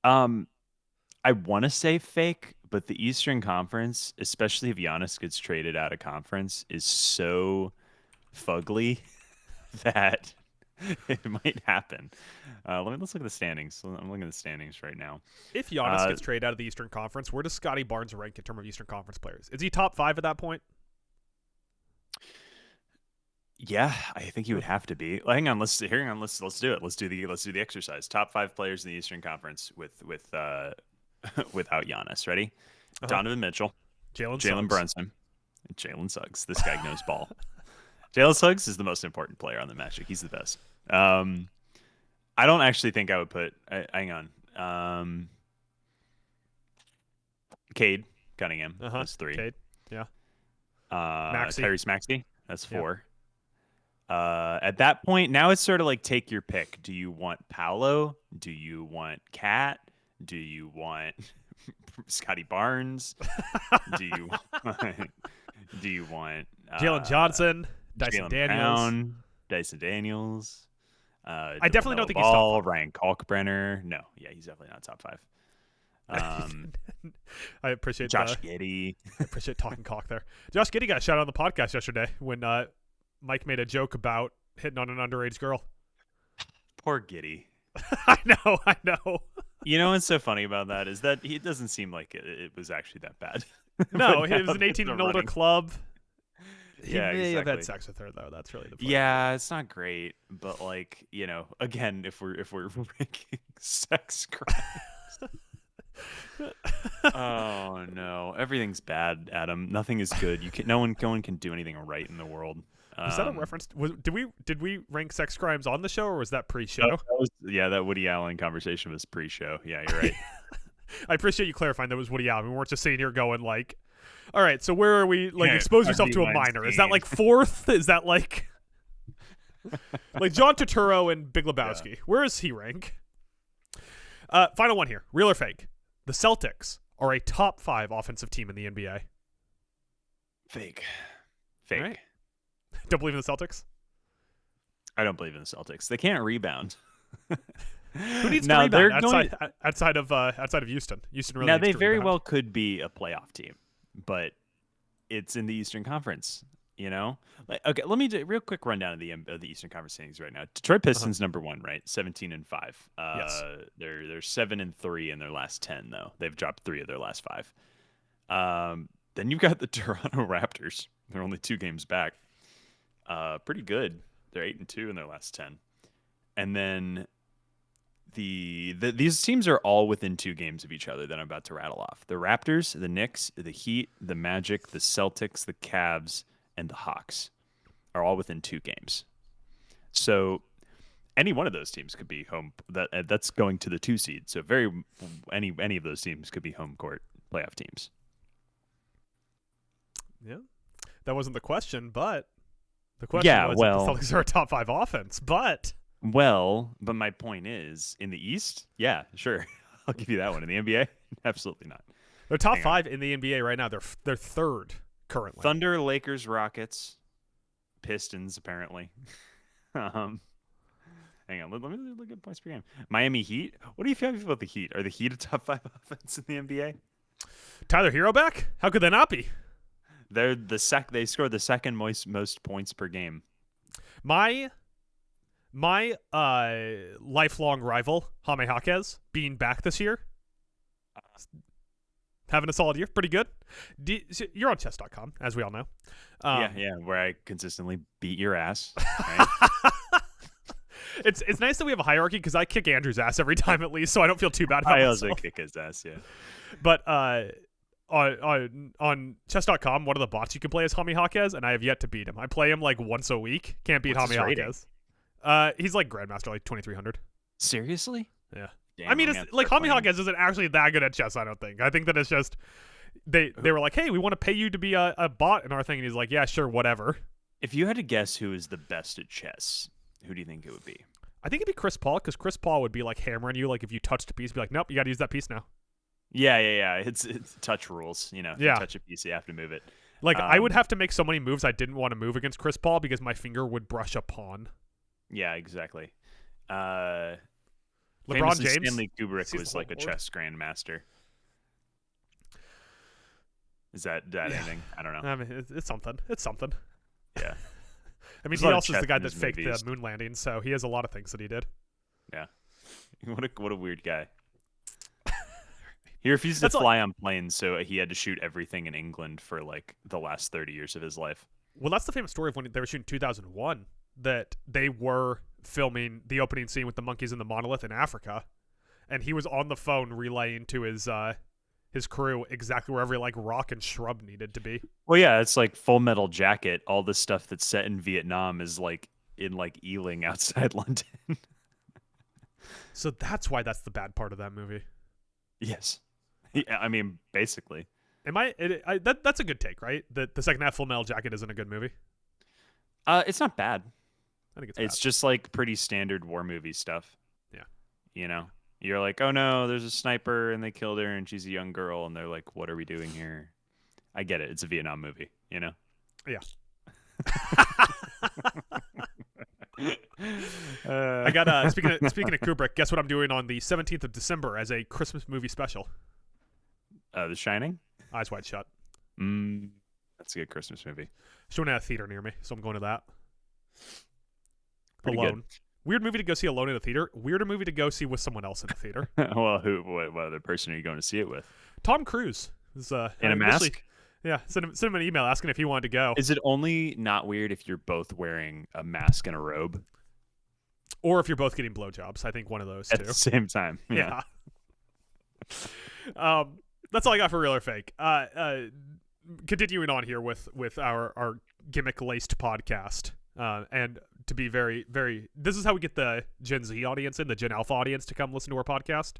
I want to say fake, but the Eastern Conference, especially if Giannis gets traded out of conference, is so fugly that it might happen. Let's look at the standings. I'm looking at the standings right now. If Giannis gets traded out of the Eastern Conference, where does Scotty Barnes rank in terms of Eastern Conference players? Is he top 5 at that point? Yeah, I think he would have to be. Hang on, let's do it. Let's do the exercise. Top 5 players in the Eastern Conference with without Giannis. Ready? Donovan Mitchell, Jalen Brunson, and Jalen Suggs. This guy knows ball. Jalen Suggs is the most important player on the Magic. He's the best. I don't actually think I would put. Hang on. Cade Cunningham. That's 3. Cade. Yeah. Tyrese Maxey. That's 4. At that point, now it's sort of like take your pick. Do you want Paolo? Do you want Cat? Do you want Scotty Barnes? do you want Jalen Johnson? Dyson Jaylen Daniels? Brown, Dyson Daniels? I definitely don't think he's top 5. Ryan Kalkbrenner. No, yeah, he's definitely not top 5. I appreciate Josh Giddey. I appreciate talking cock there. Josh Giddey got shot on the podcast yesterday when Mike made a joke about hitting on an underage girl. Poor Giddey. I know. You know what's so funny about that is that it doesn't seem like it was actually that bad. No, it was an 18 and older club. He may have had exactly. sex with her though. That's really the point. Yeah, it's not great, but again, if we're ranking sex crimes. Oh no, everything's bad, Adam. Nothing is good. No one can do anything right in the world. Was that a reference? Did we rank sex crimes on the show, or was that pre-show? That Woody Allen conversation was pre-show. Yeah, you're right. I appreciate you clarifying that was Woody Allen. We weren't just sitting here going like, all right, so where are we? Like, expose yourself to a minor. Is that like 4th? Is that like John Turturro and Big Lebowski? Yeah. Where does he rank? Final one here. Real or fake? The Celtics are a top 5 offensive team in the NBA. Fake. Right. Don't believe in the Celtics? I don't believe in the Celtics. They can't rebound. Who needs to rebound outside of Houston? Houston really. Now needs they to very rebound. well could be a playoff team, but it's in the Eastern Conference. Okay. Let me do a real quick rundown of the Eastern Conference standings right now. Detroit Pistons number 1, right? 17-5. Yes. They're 7-3 in their last 10 though. They've dropped 3 of their last 5. Then you've got the Toronto Raptors. They're only 2 games back. Pretty good. They're 8-2 in their last 10. And then these teams are all within 2 games of each other that I'm about to rattle off. The Raptors, the Knicks, the Heat, the Magic, the Celtics, the Cavs, and the Hawks are all within 2 games. So any one of those teams could be home. That's going to the 2 seed. So any of those teams could be home court playoff teams. Yeah, that wasn't the question, but the question was if the Celtics are a top 5 offense. But my point is, in the East, yeah, sure, I'll give you that one. In the NBA, absolutely not. They're top 5 in the NBA right now. They're 3rd currently. Thunder, Lakers, Rockets, Pistons, apparently. Hang on, let me look at points per game. Miami Heat. What do you feel about the Heat? Are the Heat a top 5 offense in the NBA? Tyler Hero back? How could they not be? They're They score the second most points per game. My lifelong rival Jaime Jaquez being back this year, having a solid year, pretty good. You're on chess.com, as we all know. Yeah, where I consistently beat your ass. Right? It's nice that we have a hierarchy because I kick Andrew's ass every time at least, so I don't feel too bad about myself. I also kick his ass, yeah. But on chess.com, one of the bots you can play is Hami Hawkes, and I have yet to beat him. I play him like once a week. Can't beat What's his Hami rating? Hawkes. He's like Grandmaster, like 2300. Seriously? Yeah. Damn, I mean, I'm it's gonna have to like start Hami playing. Hawkes isn't actually that good at chess. I don't think. I think that it's just they were like, hey, we want to pay you to be a bot in our thing, and he's like, yeah, sure, whatever. If you had to guess who is the best at chess, who do you think it would be? I think it'd be Chris Paul, because Chris Paul would be like hammering you, like if you touched a piece, be like, nope, you got to use that piece now. Yeah. It's touch rules. You know, if Yeah. you touch a piece, you have to move it. Like I would have to make so many moves I didn't want to move against Chris Paul because my finger would brush a pawn. Yeah, exactly. LeBron Famously, James, Stanley Kubrick sees was the like a whole board. chess grandmaster. Is that anything? I don't know. I mean, it's something. It's something. Yeah. I mean, There's a he lot of also is the chess guy in that his faked movies. the moon landing, so he has a lot of things that he did. Yeah. What a weird guy. He refused to That's fly on planes, so he had to shoot everything in England for like the last 30 years of his life. Well, that's the famous story of when they were shooting 2001, that they were filming the opening scene with the monkeys and the monolith in Africa, and he was on the phone relaying to his crew exactly where every like rock and shrub needed to be. Well, yeah, it's like Full Metal Jacket. All the stuff that's set in Vietnam is like in like Ealing outside London. So that's why that's the bad part of that movie. Yes. Yeah, I mean, basically. That's a good take, right? That the second half Full Metal Jacket isn't a good movie. It's not bad. I think It's just like pretty standard war movie stuff. Yeah. You know, you're like, oh no, there's a sniper and they killed her and she's a young girl and they're like, what are we doing here? I get it. It's a Vietnam movie, you know? Yeah. Uh, I got speaking of Kubrick, guess what I'm doing on the 17th of December as a Christmas movie special? The Shining? Eyes Wide Shut. That's a good Christmas movie. Showing at a theater near me, so I'm going to that. Pretty Alone. good. Weird movie to go see alone in a theater. Weirder movie to go see with someone else in a theater. Well, what other person are you going to see it with? Tom Cruise is In a initially- mask? Yeah, send him an email asking if he wanted to go, Is it only not weird if you're both wearing a mask and a robe or if you're both getting blowjobs. I think one of those at two. the same time? Yeah. That's all I got for real or fake. Continuing on here with our gimmick laced podcast, and to be very, very, this is how we get the Gen Z audience in, the Gen Alpha audience to come listen to our podcast.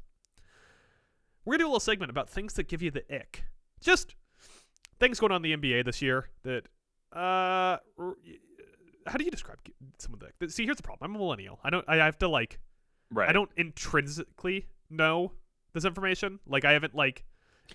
We're gonna do a little segment about things that give you the ick. Just things going on in the NBA this year that, how do you describe some of the? See, here's the problem. I'm a millennial. I have to like, Right. I don't intrinsically know this information. Like I haven't like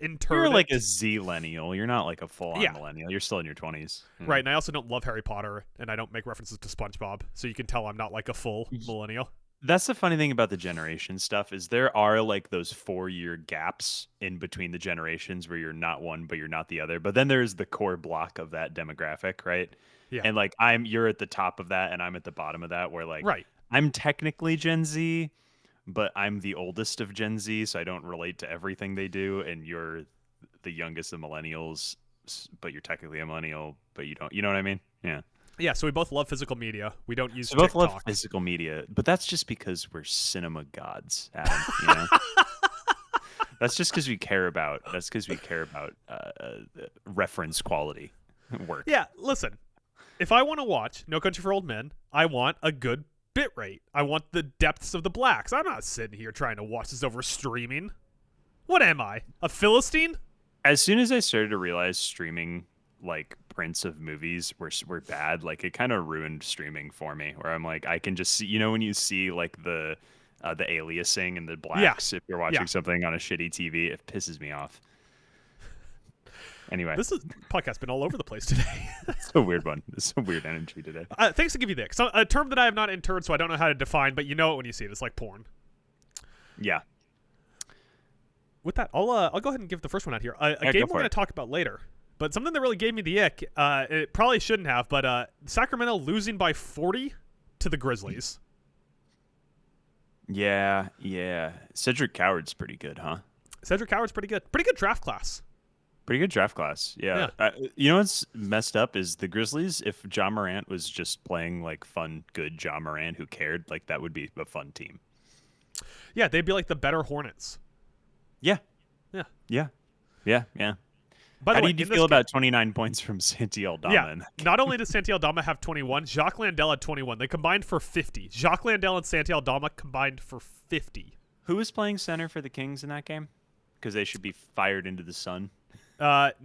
interred You're like it. a Z-lennial. You're not like a full-on Yeah. millennial. You're still in your 20s. Right, and I also don't love Harry Potter, and I don't make references to SpongeBob, so you can tell I'm not like a full millennial. That's the funny thing about the generation stuff is there are like those 4-year gaps in between the generations where you're not one but you're not the other. But then there's the core block of that demographic, right? Yeah. And like you're at the top of that and I'm at the bottom of that where like Right. I'm technically Gen Z, but I'm the oldest of Gen Z, so I don't relate to everything they do, and you're the youngest of millennials, but you're technically a millennial, but you don't. You know what I mean? Yeah. Yeah, so we both love physical media. We don't use So we both TikTok. love physical media, but that's just because we're cinema gods, Adam. You know? That's just because we care about. That's because we care about reference quality work. Yeah, listen. If I want to watch No Country for Old Men, I want a good bit rate. I want the depths of the blacks. I'm not sitting here trying to watch this over streaming. What am I? A Philistine? As soon as I started to realize streaming like prints of movies were bad, like it kind of ruined streaming for me. Where I'm like, I can just see, you know, when you see like the aliasing and the blacks, if you're watching something on a shitty TV, it pisses me off. Anyway, This podcast's been all over the place today. it's a weird one. It's a weird energy today. Things to give you the ick. So, a term that I have not interred, so I don't know how to define, but you know it when you see it. It's like porn. Yeah. With that, I'll go ahead and give the first one out here. A Yeah, game go we're for going to it. talk about later, but something that really gave me the ick. It probably shouldn't have, but Sacramento losing by 40 to the Grizzlies. Yeah. Cedric Coward's pretty good, huh? Cedric Howard's pretty good. Pretty good draft class. Pretty good draft class. Yeah. You know what's messed up is the Grizzlies. If John Morant was just playing like fun, good John Morant who cared, like that would be a fun team. Yeah, they'd be like the better Hornets. Yeah. Yeah. Yeah. Yeah. Yeah. By How the way, did you in this feel game, about 29 points from Santi Aldama yeah, in that game? not only does Santi Aldama have 21, Jacques Landell had 21. They combined for 50. Jacques Landell and Santi Aldama combined for 50. Who was playing center for the Kings in that game? Because they should be fired into the sun. Not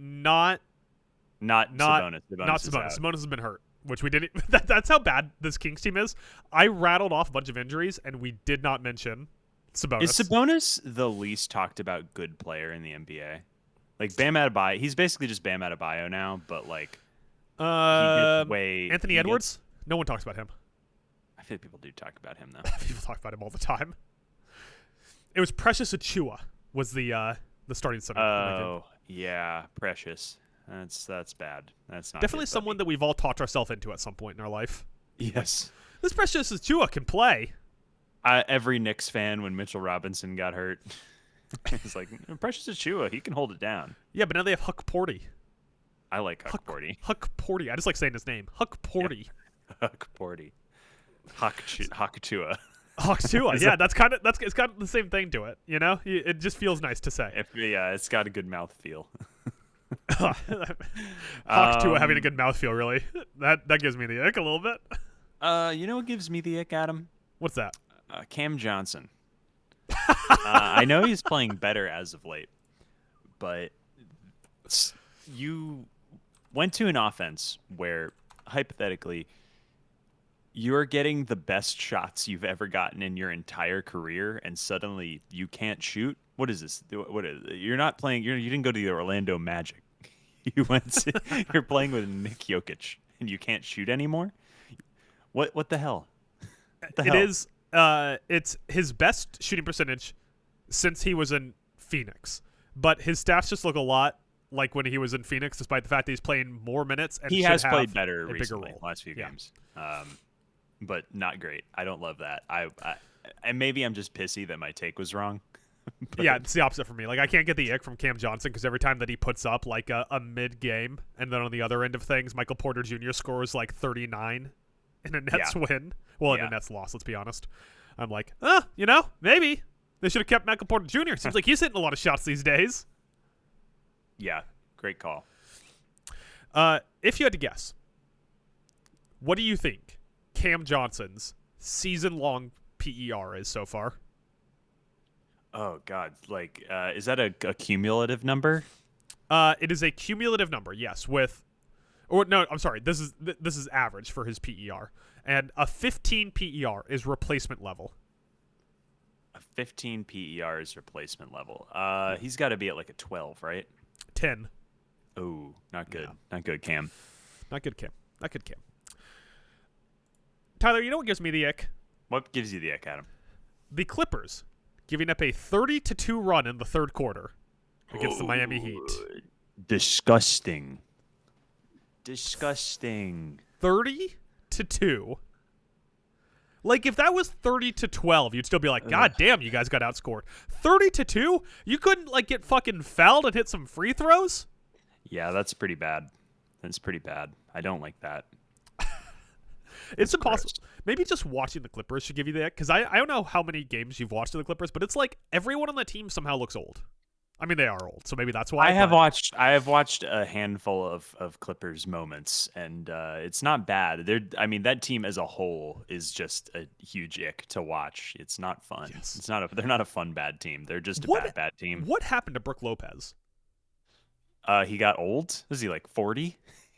Not not Sabonis. not Sabonis is Sabonis. out. Sabonis has been hurt, which we didn't. That's how bad this Kings team is. I rattled off a bunch of injuries, and we did not mention Sabonis. Is Sabonis the least talked about good player in the NBA? Like Bam Adebayo, he's basically just Bam Adebayo now, but like he gets Anthony Edwards? No one talks about him. I feel like people do talk about him though. People talk about him all the time. It was Precious Achua was the starting center. Oh yeah, Precious. That's bad. That's not Definitely good, someone buddy. that we've all talked ourselves into at some point in our life. Yes. This Precious Achua can play. Every Knicks fan when Mitchell Robinson got hurt, it's like Precious Achua. He can hold it down. Yeah, but now they have Huck Porty. I like Huck Porty. Huck Porty. I just like saying his name. Huck Porty. Yeah. Huck Porty. Huck Achua. Huck Achua. Yeah, it's got the same thing to it. You know, it just feels nice to say. Yeah, it's got a good mouth feel. Hawk Tua having a good mouthfeel, really. That gives me the ick a little bit. You know what gives me the ick, Adam? What's that? Cam Johnson. I know he's playing better as of late, but you went to an offense where, hypothetically, you're getting the best shots you've ever gotten in your entire career, and suddenly you can't shoot. What is this? You're not playing. You didn't go to the Orlando Magic. You're playing with Nick Jokic, and you can't shoot anymore. What the hell? It's his best shooting percentage since he was in Phoenix, but his stats just look a lot like when he was in Phoenix, despite the fact that he's playing more minutes and he should has have played better a bigger recently, role. last few games. But not great. I don't love that. And maybe I'm just pissy that my take was wrong. Yeah, it's the opposite for me. Like, I can't get the ick from Cam Johnson because every time that he puts up like a mid game, and then on the other end of things, Michael Porter Jr. scores like 39 in a Nets win. Well, in a Nets loss, let's be honest. I'm like, maybe they should have kept Michael Porter Jr. Seems like he's hitting a lot of shots these days. Yeah, great call. If you had to guess, what do you think Cam Johnson's season-long PER is so far? Oh God, like, is that a cumulative number? It is a cumulative number, yes. I'm sorry. This is average for his PER, and a 15 PER is replacement level. A 15 PER is replacement level. He's got to be at like a 12, right? 10. Oh, not good. Yeah. Not good, Cam. Not good, Cam. Not good, Cam. Tyler, you know what gives me the ick? What gives you the ick, Adam? The Clippers giving up a 30-2 run in the third quarter against the Miami Heat. Disgusting. Disgusting. 30-2. Like, if that was 30-12, you'd still be like, God damn, you guys got outscored. 30-2? You couldn't, like, get fucking fouled and hit some free throws? Yeah, that's pretty bad. That's pretty bad. I don't like that. It's impossible. Maybe just watching the Clippers should give you that, because I don't know how many games you've watched of the Clippers, but it's like everyone on the team somehow looks old. I mean, they are old, so maybe that's why. I have watched a handful of Clippers moments, and it's not bad. That team as a whole is just a huge ick to watch. It's not fun. Yes. They're not a fun bad team. They're just a bad team. What happened to Brook Lopez? He got old. Is he like 40?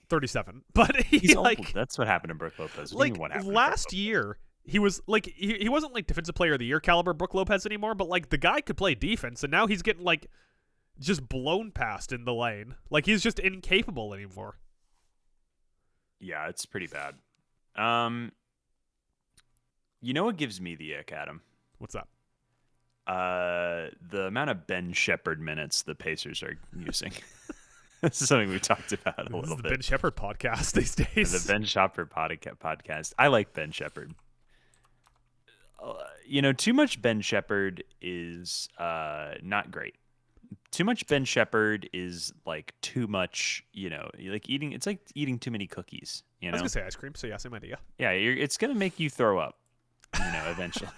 37. But He's old. That's what happened to Brook Lopez. Like, last year, he was like he wasn't like defensive player of the year caliber Brook Lopez anymore, but like the guy could play defense, and now he's getting like just blown past in the lane. Like, he's just incapable anymore. Yeah, it's pretty bad. You know what gives me the ick, Adam? What's that? The amount of Ben Shepherd minutes the Pacers are using. This is something we talked about a little bit. This is the Ben Shepherd podcast these days. The Ben Shepherd podcast. I like Ben Shepherd. Too much Ben Shepherd is not great. Too much Ben Shepherd is like too much, it's like eating too many cookies, I was going to say ice cream, so yeah, same idea. Yeah, it's going to make you throw up, eventually.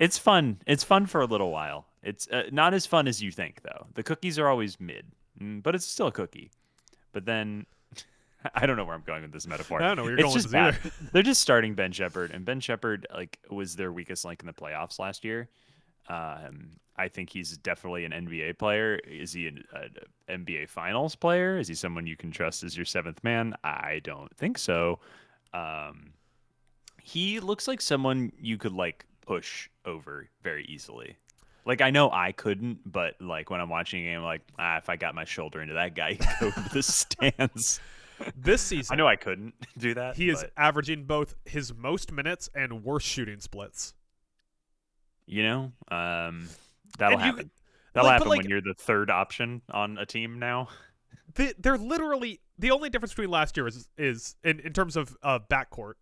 It's fun. It's fun for a little while. It's not as fun as you think, though. The cookies are always mid, but it's still a cookie. But then I don't know where I'm going with this metaphor. I don't know where you're It's going with just this either. bad. They're just starting Ben Shepherd, and Ben Shepherd like was their weakest link in the playoffs last year. I think he's definitely an NBA player. Is he an NBA Finals player? Is he someone you can trust as your seventh man? I don't think so. Um, he looks like someone you could like push over very easily. Like I know I couldn't, but like when I'm watching a game, like if I got my shoulder into that guy, he'd go to the stands. This I season, know I couldn't do that. he is but, averaging both his most minutes and worst shooting splits. you know, that'll And you- happen. That'll like, but, happen like- when you're the third option on a team now. They're literally the only difference between last year is in terms of backcourt.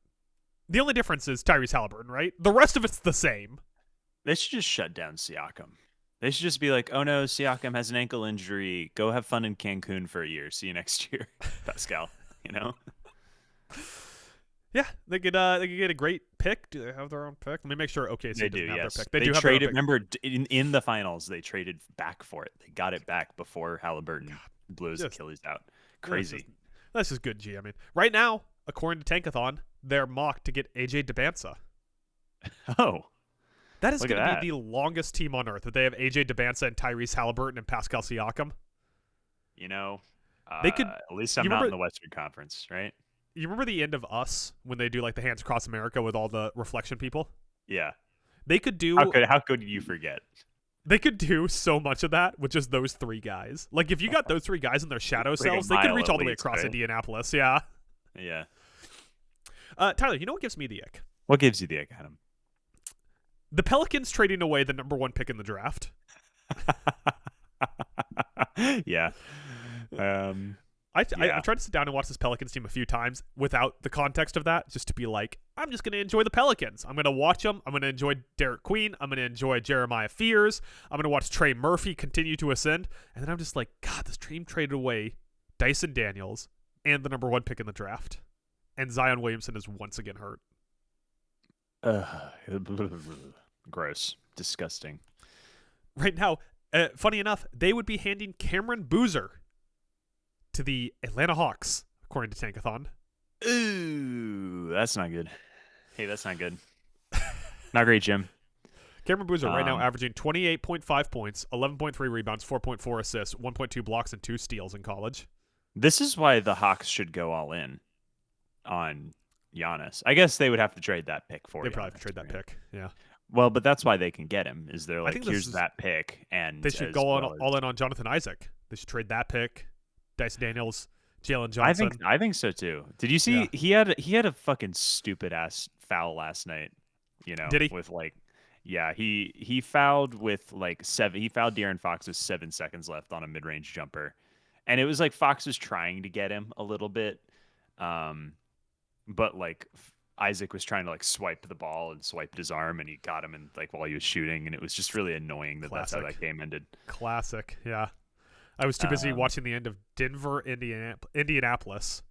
The only difference is Tyrese Halliburton, right? The rest of it's the same. They should just shut down Siakam. They should just be like, "Oh no, Siakam has an ankle injury. Go have fun in Cancun for a year. See you next year, Pascal." You know? Yeah, they could get a great pick. Do they have their own pick? Let me make sure OKC They doesn't do. have Yes, their pick. They they do have their own traded. pick. Remember, in the finals, they traded back for it. They got it back before Halliburton blew his just- Achilles out. Crazy. That's just good G. I mean, right now, according to Tankathon, they're mocked to get AJ DeBanza. Oh, That is Look at going to that. be the longest team on earth. That they have AJ DeBanza and Tyrese Halliburton and Pascal Siakam. you know, They could- At least I'm you not in remember- the Western Conference, right? You remember the end of Us when they do like the Hands Across America with all the reflection people? Yeah. They could do How could you forget? They could do so much of that with just those three guys. Like if you got those three guys in their shadow Like a selves, they could mile reach at all the way least, across right? Indianapolis. Yeah. Yeah. Tyler, you know what gives me the ick? What gives you the ick, Adam? The Pelicans trading away the number 1 pick in the draft. Yeah. Yeah. I've tried to sit down and watch this Pelicans team a few times without the context of that, just to be like, I'm just going to enjoy the Pelicans. I'm going to watch them. I'm going to enjoy Derek Queen. I'm going to enjoy Jeremiah Fears. I'm going to watch Trey Murphy continue to ascend. And then I'm just like, God, this team traded away Dyson Daniels and the number 1 pick in the draft. And Zion Williamson is once again hurt. Gross. Disgusting. Right now, funny enough, they would be handing Cameron Boozer to the Atlanta Hawks, according to Tankathon. Ooh, that's not good. Hey, that's not good. Not great, Jim. Cameron Boozer right now averaging 28.5 points, 11.3 rebounds, 4.4 assists, 1.2 blocks, and 2 steals in college. This is why the Hawks should go all in on Giannis. I guess they would have to trade that pick for They probably have Giannis, to trade that right? pick. Yeah. Well, but that's why they can get him. Is they're like, think this here's is- that pick, and They should as go well all as- in on Jonathan Isaac. They should trade that pick. Dyson Daniels, Jalen I Johnson. think so too. Did you see Yeah. he had a fucking stupid ass foul last night? You know, Did he? With like, yeah, he fouled with like 7. He fouled De'Aaron Fox with 7 seconds left on a mid range jumper, and it was like Fox was trying to get him a little bit, but like Isaac was trying to like swipe the ball and swiped his arm, and he got him and like while he was shooting, and it was just really annoying that's how Classic. that game ended. Classic. Yeah. I was too busy watching the end of Denver, Indianapolis.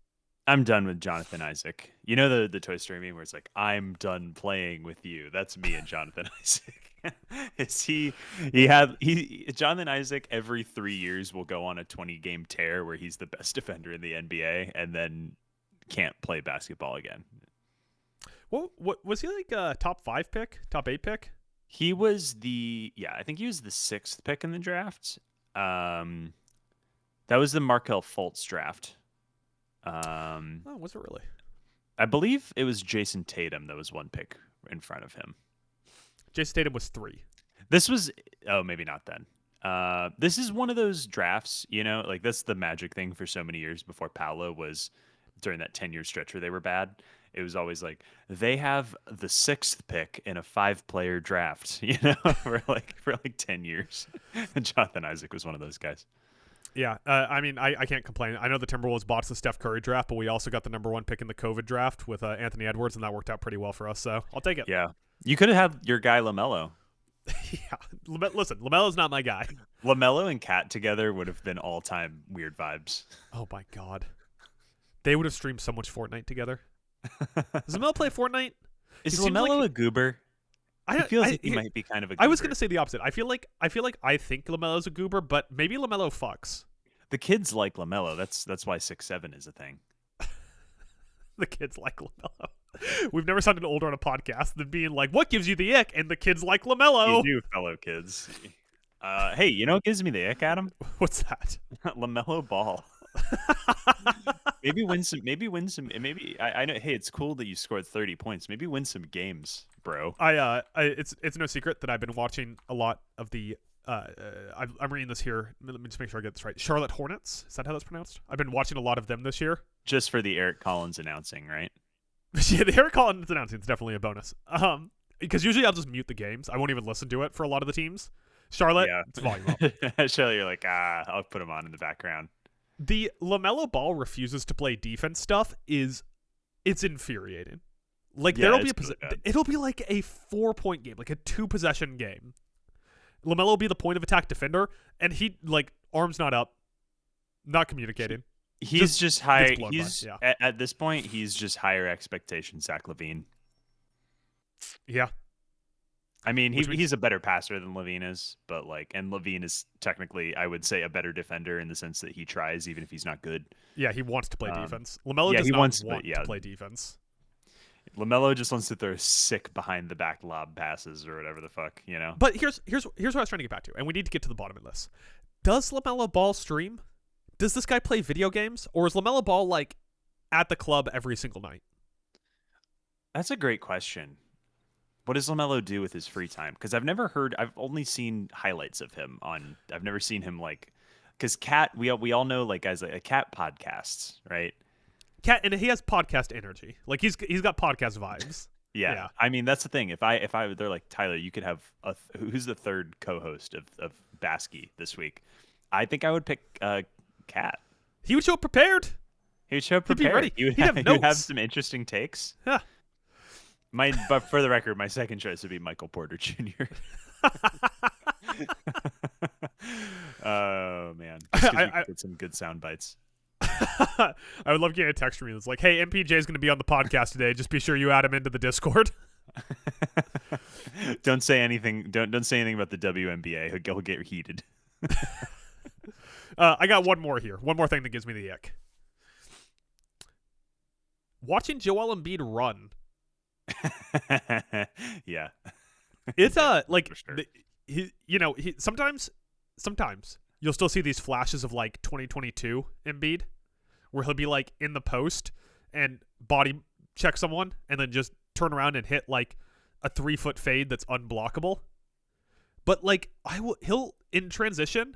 I'm done with Jonathan Isaac. You know the Toy Story meme where it's like, I'm done playing with you. That's me and Jonathan Isaac. Jonathan Isaac every 3 years will go on a 20-game tear where he's the best defender in the NBA and then can't play basketball again. What was he like a top 5 pick? Top 8 pick? He was I think he was the 6th pick in the draft. That was the Markelle Fultz draft. Oh, was it really? I believe it was Jason Tatum that was 1 pick in front of him. Jason Tatum was 3. This was maybe not then. This is one of those drafts, you know, like that's the magic thing for so many years before Paolo was during that 10-year stretch where they were bad. It was always like they have the 6th pick in a 5-player draft, you know, for like 10 years. And Jonathan Isaac was one of those guys. Yeah, I mean, I can't complain. I know the Timberwolves bought the Steph Curry draft, but we also got the number 1 pick in the COVID draft with Anthony Edwards, and that worked out pretty well for us. So I'll take it. Yeah, you could have had your guy LaMelo. Yeah. Listen, LaMelo's not my guy. LaMelo and Cat together would have been all-time weird vibes. Oh my god, they would have streamed so much Fortnite together. Does LaMelo play Fortnite? Is He seems LaMelo like- a goober? He feels like he might be kind of a goober. I was going to say the opposite. I feel like I think LaMelo's a goober, but maybe LaMelo fucks. The kids like LaMelo. That's why 6'7" is a thing. The kids like LaMelo. We've never sounded older on a podcast than being like, what gives you the ick? And the kids like LaMelo. You do, fellow kids. Hey, you know what gives me the ick, Adam? What's that? LaMelo Ball. Maybe win some. Maybe I know. Hey, it's cool that you scored 30 points. Maybe win some games, bro. It's no secret that I've been watching a lot of the. I'm reading this here. Let me just make sure I get this right. Charlotte Hornets. Is that how that's pronounced? I've been watching a lot of them this year. Just for the Eric Collins announcing, right? Yeah, the Eric Collins announcing is definitely a bonus. Because usually I'll just mute the games. I won't even listen to it for a lot of the teams. Charlotte, yeah. It's volume up. Charlotte, you're like, I'll put them on in the background. The LaMelo Ball refuses to play defense stuff it's infuriating. Like there'll be it'll be like a 4-point game, like a 2-possession game. LaMelo will be the point of attack defender, and he like arms not up, not communicating. He's just high. At this point, he's just higher expectation Zach LaVine. Yeah. I mean, he's a better passer than LaVine is, but and LaVine is technically, I would say, a better defender in the sense that he tries even if he's not good. Yeah, he wants to play defense. LaMelo does not want to play defense. LaMelo just wants to throw sick behind the back lob passes or whatever the fuck, you know. But here's what I was trying to get back to, and we need to get to the bottom of this. Does LaMelo Ball stream? Does this guy play video games, or is LaMelo Ball like at the club every single night? That's a great question. What does LaMelo do with his free time? Because I've only seen highlights of him I've never seen him because Cat, we all know guys like Cat podcasts, right? Cat, and he has podcast energy. Like he's got podcast vibes. Yeah. I mean, that's the thing. If I they're like, Tyler, you could have who's the third co-host of BASKEY this week? I think I would pick Cat. He would show up prepared. He would show up prepared. He'd be ready. He would have some interesting takes. Yeah. But for the record, my second choice would be Michael Porter Jr. Oh man, I get some good sound bites. I would love getting a text from you that's like, "Hey, MPJ is going to be on the podcast today. Just be sure you add him into the Discord." Don't say anything. Don't say anything about the WNBA. He'll get heated. I got one more here. One more thing that gives me the ick. Watching Joel Embiid run. Yeah, it's like sure. he sometimes you'll still see these flashes of like 2022 Embiid where he'll be like in the post and body check someone and then just turn around and hit like a 3-foot fade that's unblockable. But like he'll in transition,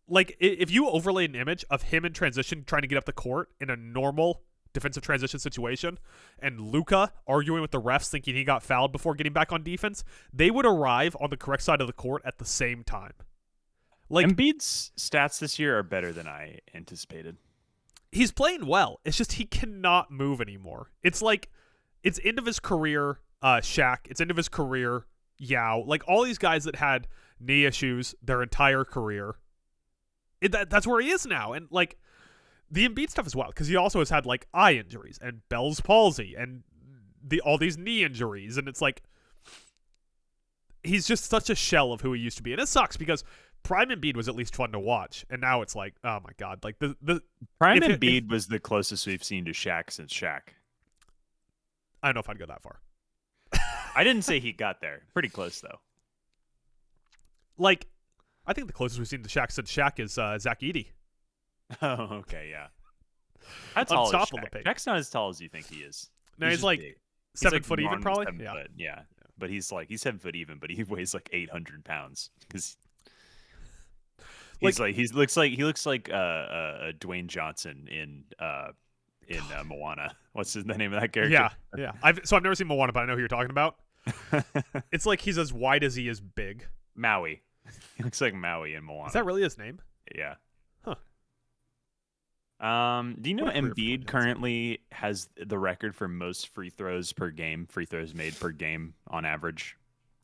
like if you overlay an image of him in transition trying to get up the court in a normal defensive transition situation and Luka arguing with the refs thinking he got fouled before getting back on defense, they would arrive on the correct side of the court at the same time. Like Embiid's stats this year are better than I anticipated. He's playing well. It's just he cannot move anymore. It's like it's end of his career, Shaq. It's end of his career, Yao. Like all these guys that had knee issues their entire career. That's where he is now. And like the Embiid stuff as well, because he also has had like eye injuries and Bell's palsy and all these knee injuries, and it's like he's just such a shell of who he used to be, and it sucks because prime Embiid was at least fun to watch, and now it's like, oh my god, like the prime Embiid was the closest we've seen to Shaq since Shaq. I don't know if I'd go that far. I didn't say he got there. Pretty close though. Like, I think the closest we've seen to Shaq since Shaq is Zach Edey. Oh, okay, yeah. How tall is Shaq? Shaq's not as tall as you think he is. No, he's like big. 7 foot even, probably. 7 foot, yeah. But he's 7 foot even, but he weighs like 800 pounds because he looks like Dwayne Johnson in Moana. What's the name of that character? Yeah. I've never seen Moana, but I know who you're talking about. It's like he's as wide as he is big. Maui. He looks like Maui in Moana. Is that really his name? Yeah. Huh. Do you know Embiid currently has the record for most free throws made per game on average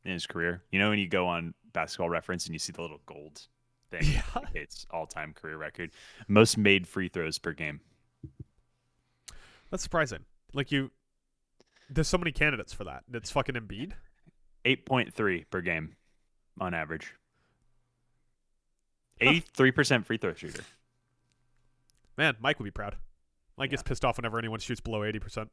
in his career? You know when you go on Basketball Reference and you see the little gold thing? Yeah. It's all-time career record. Most made free throws per game. That's surprising. Like there's so many candidates for that. It's fucking Embiid. 8.3 per game on average. Huh. 83% free throw shooter. Man, Mike would be proud. Mike gets Yeah. pissed off whenever anyone shoots below 80%.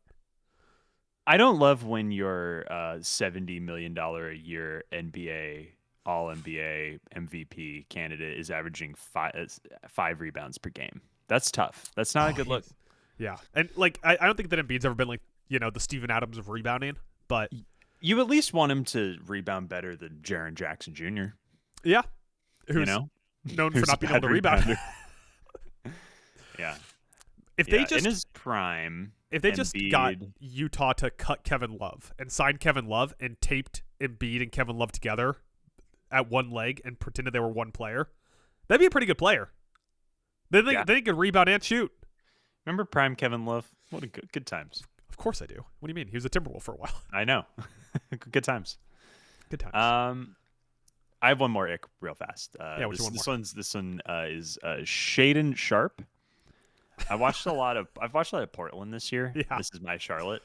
I don't love when your $70 million a year NBA, All NBA, MVP candidate is averaging five rebounds per game. That's tough. That's not a good look. Yeah. And, like, I don't think that Embiid's ever been, like, the Steven Adams of rebounding. But, You at least want him to rebound better than Jaren Jackson Jr., yeah. you Who's know? known for Who's not a being able bad to rebound. rebounder. Yeah. If Yeah. they just In his prime, If they just got Embiid- Utah to cut Kevin Love and sign Kevin Love and taped Embiid and Kevin Love together at one leg and pretended they were one player, that'd be a pretty good player. Then they could rebound and shoot. Remember prime Kevin Love? What a good times. Of course I do. What do you mean? He was a Timberwolf for a while. I know. Good times. Good times. I have one more ick real fast. Yeah, this, one this more? one's this one is Shaden Sharp. I've watched a lot of Portland this year. Yeah. This is my Charlotte.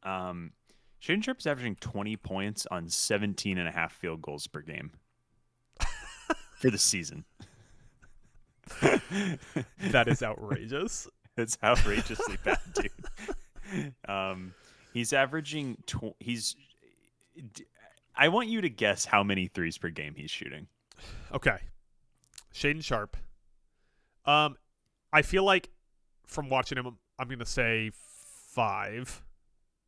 Shaden Sharp is averaging 20 points on 17.5 field goals per game for the season. That is outrageous. It's outrageously bad, dude. He's averaging. I want you to guess how many threes per game he's shooting. Okay. Shaden Sharp. I feel like from watching him, I'm going to say 5.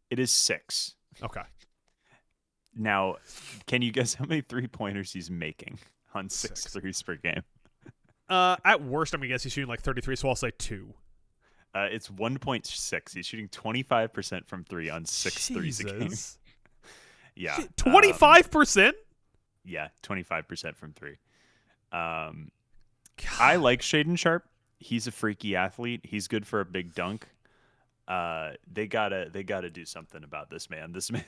It is 6. Okay. Now, can you guess how many 3-pointers he's making on 6 6. threes per game? At worst, I'm going to guess he's shooting like 33, so I'll say 2. It's 1.6. He's shooting 25% from 3 on 6 threes a game. Yeah. 25%? Yeah, 25% from 3. I like Shaden Sharp. He's a freaky athlete. He's good for a big dunk. They gotta do something about this man. This man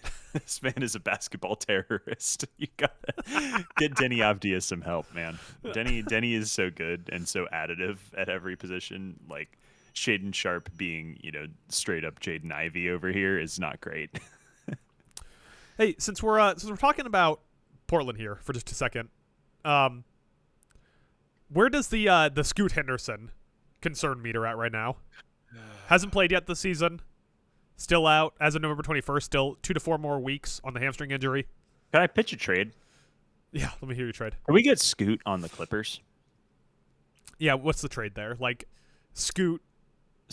is a basketball terrorist. You gotta get Denny Avdia some help, man. Denny is so good and so additive at every position. Like Shaden Sharp being, straight up Jaden Ivey over here is not great. Hey, since we're talking about Portland here for just a second, where does the Scoot Henderson concern meter at right now? Hasn't played yet this season. Still out as of November 21st. Still 2 to 4 more weeks on the hamstring injury. Can I pitch a trade? Yeah, let me hear you trade. Can we get Scoot on the Clippers? Yeah, what's the trade there? Like Scoot,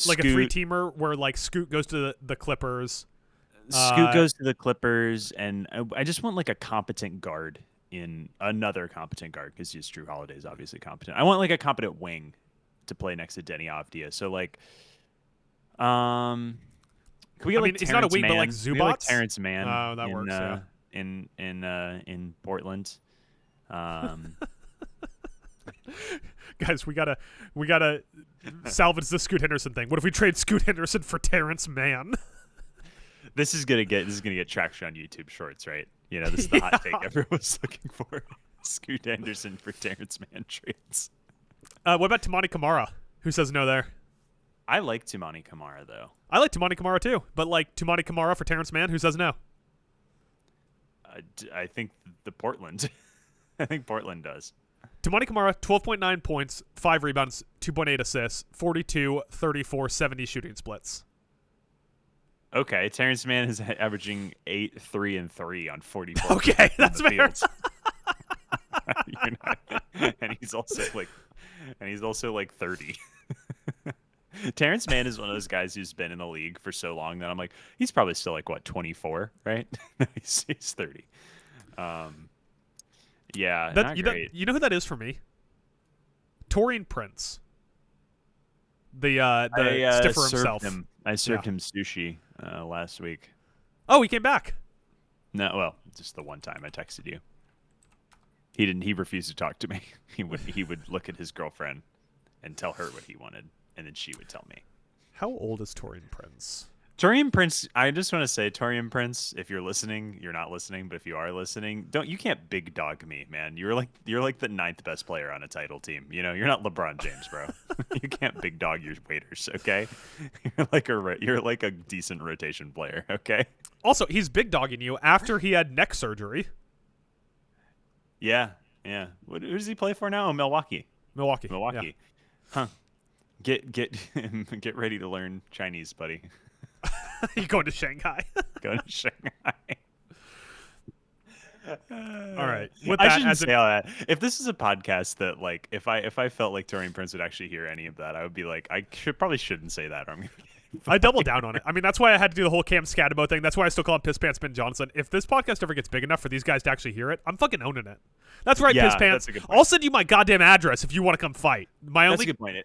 like a 3-teamer where like Scoot goes to the Clippers. Scoot goes to the Clippers, and I just want like a competent guard another competent guard because Drew Holiday is obviously competent. I want like a competent wing to play next to Denny Avdia. So like, can we get he's not a wing, but like Zubac? Like Zubats? Terrence Mann. Oh, that works. Yeah. In Portland. Guys, we gotta salvage the Scoot Henderson thing. What if we trade Scoot Henderson for Terrence Mann? This is gonna get traction on YouTube Shorts, right? This is the hot take everyone's looking for. Scoot Henderson for Terrence Mann trades. What about Tamani Kamara? Who says no there? I like Tamani Kamara though. I like Tamani Kamara too, but like Tamani Kamara for Terrence Mann, who says no? I think the Portland. I think Portland does. Tamani Kamara, 12.9 points, 5 rebounds, 2.8 assists, 42, 34, 70 shooting splits. Okay, Terrence Mann is averaging 8, 3, and 3 on 44. Okay, that's fair. And he's also like 30. Terrence Mann is one of those guys who's been in the league for so long that I'm like, he's probably still like 24, right? he's 30. Yeah, not great. You know who that is for me? Torian Prince. The stiffer himself. I served him sushi last week. Oh, he came back. No, well, just the one time I texted you. He didn't. He refused to talk to me. He would look at his girlfriend and tell her what he wanted, and then she would tell me. How old is Torian Prince? Torian Prince. I just want to say, Torian Prince, if you're listening, you're not listening, but if you are listening, you can't big dog me, man. You're like the 9th best player on a title team. You're not LeBron James, bro. You can't big dog your waiters, okay? You're like a decent rotation player, okay? Also, he's big dogging you after he had neck surgery. Yeah, yeah. Who does he play for now? Oh, Milwaukee. Milwaukee. Yeah. Milwaukee. Huh. Get get ready to learn Chinese, buddy. You going to Shanghai? Go to Shanghai. All right. With I that, shouldn't as say all that. If this is a podcast that, like, if I felt like Torian Prince would actually hear any of that, I would be like, probably shouldn't say that. Or I'm gonna I double down on it. I mean, that's why I had to do the whole Cam Scatabo thing. That's why I still call him Piss Pants Ben Johnson. If this podcast ever gets big enough for these guys to actually hear it, I'm fucking owning it. That's right, Yeah, Piss Pants. that's a good point. I'll send you my goddamn address if you want to come fight. That's a good point.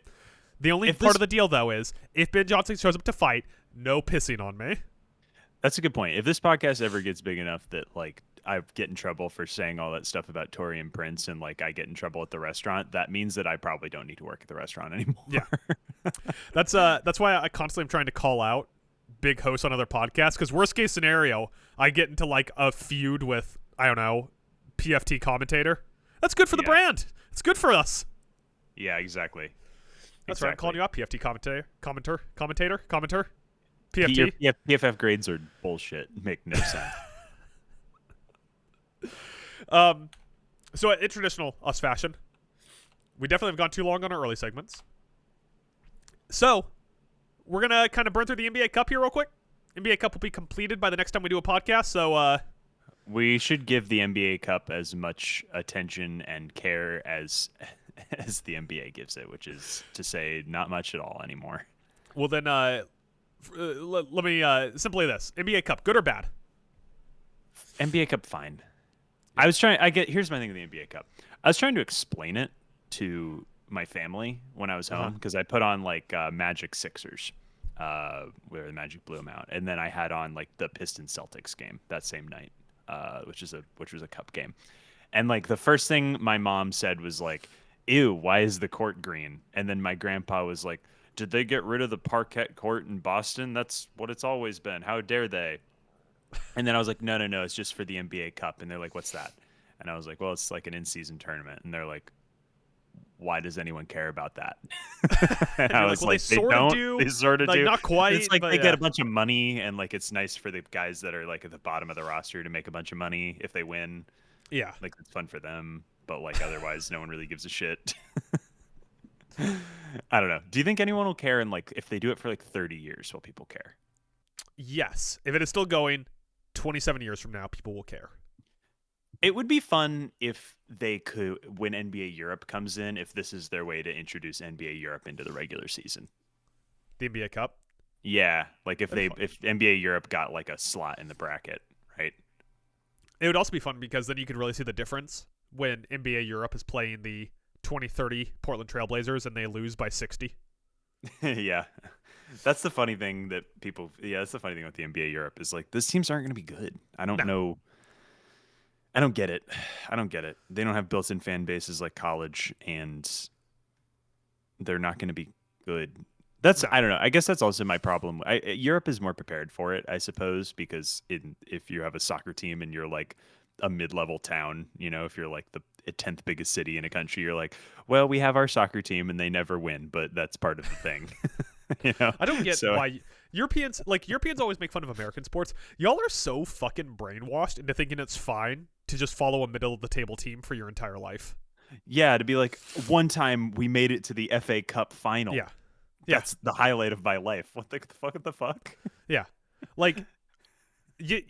The only If part this- of the deal, though, is if Ben Johnson shows up to fight, no pissing on me. That's a good point. If this podcast ever gets big enough that, like, I get in trouble for saying all that stuff about Torian Prince and, like, I get in trouble at the restaurant, that means that I probably don't need to work at the restaurant anymore. Yeah. That's why I constantly am trying to call out big hosts on other podcasts, because worst case scenario, I get into like a feud with, I don't know, PFT commentator. That's good for the Yeah. brand. It's good for us. Yeah, exactly. That's right. I'm calling you up, PFT commentator. PFT. Your PFF grades are bullshit. Make no sense. So in traditional us fashion, we definitely have gone too long on our early segments. So we're gonna kind of burn through the NBA Cup here real quick. NBA Cup will be completed by the next time we do a podcast. So We should give the NBA Cup as much attention and care as the NBA gives it, which is to say not much at all anymore. well then let me simply this: NBA Cup, good or bad? NBA Cup, fine. Here's my thing with the NBA Cup. I was trying to explain it to my family when I was home because I put on like Magic Sixers, where the Magic blew them out, and then I had on like the Pistons Celtics game that same night, which was a cup game, and like the first thing my mom said was like, "Ew, why is the court green?" And then my grandpa was like, "Did they get rid of the parquet court in Boston? That's what it's always been. How dare they?" And then I was like, no, it's just for the NBA Cup. And they're like, what's that? And I was like, well, it's like an in-season tournament. And they're like, why does anyone care about that? And I you're was like, well, like, they sorta do, They sort of like, do. not quite, It's like but they yeah. get a bunch of money, and like it's nice for the guys that are like at the bottom of the roster to make a bunch of money if they win. Yeah. Like it's fun for them, but like otherwise, no one really gives a shit. I don't know. Do you think anyone will care? And like if they do it for like 30 years, will people care? Yes. If it is still going 27 years from now, people will care. It would be fun if they could, when NBA Europe comes in, if this is their way to introduce NBA Europe into the regular season. The NBA Cup. Yeah, like if That'd be if NBA Europe got like a slot in the bracket, right? It would also be fun because then you could really see the difference when NBA Europe is playing the 2030 Portland Trailblazers and they lose by 60. Yeah. That's the funny thing that people that's the funny thing with the NBA Europe is like these teams aren't going to be good. I don't know. I don't get it. They don't have built-in fan bases like college, and they're not going to be good. I don't know. I guess that's also my problem. Europe is more prepared for it, I suppose, because if you have a soccer team and you're like a mid-level town, if you're like the 10th biggest city in a country, you're like, well, we have our soccer team and they never win, but that's part of the thing. I don't get why Europeans always make fun of American sports. Y'all are so fucking brainwashed into thinking it's fine to just follow a middle of the table team for your entire life. Yeah, to be like, one time we made it to the FA Cup final. Yeah. That's the highlight of my life. What the fuck? Yeah. Like,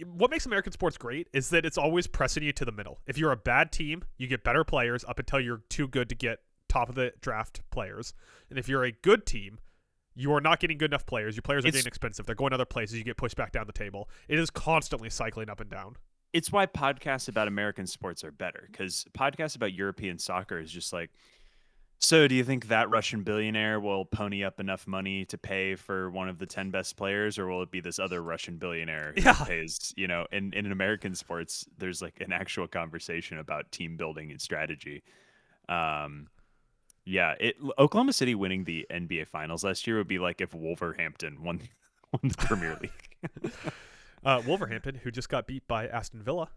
what makes American sports great is that it's always pressing you to the middle. If you're a bad team, you get better players up until you're too good to get top of the draft players. And if you're a good team, you are not getting good enough players. Your players are getting expensive. They're going other places. You get pushed back down the table. It is constantly cycling up and down. It's why podcasts about American sports are better, because podcasts about European soccer is just like, so do you think that Russian billionaire will pony up enough money to pay for one of the 10 best players, or will it be this other Russian billionaire who pays, in American sports, there's like an actual conversation about team building and strategy. Oklahoma City winning the NBA Finals last year would be like if Wolverhampton won the Premier League. Wolverhampton, who just got beat by Aston Villa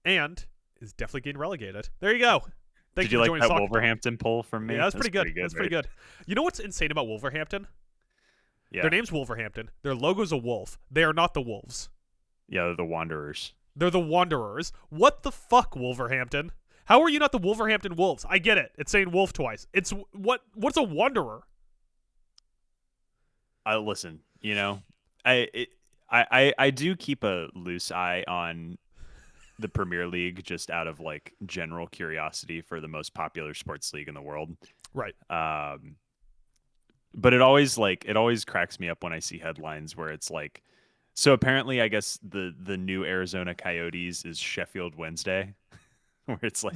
and is definitely getting relegated. There you go. Thank Did you you for like joining that Soccer Talk. Wolverhampton poll from me? Yeah, that's pretty good. That's right? pretty good. You know what's insane about Wolverhampton? Yeah. Their name's Wolverhampton. Their logo's a wolf. They are not the Wolves. Yeah, they're the Wanderers. They're the Wanderers. What the fuck, Wolverhampton? How are you not the Wolverhampton Wolves? I get it. It's saying wolf twice. It's what's a Wanderer? Listen, I do keep a loose eye on the Premier League just out of like general curiosity for the most popular sports league in the world. Right. But it always cracks me up when I see headlines where it's like, so apparently I guess the new Arizona Coyotes is Sheffield Wednesday, where it's like,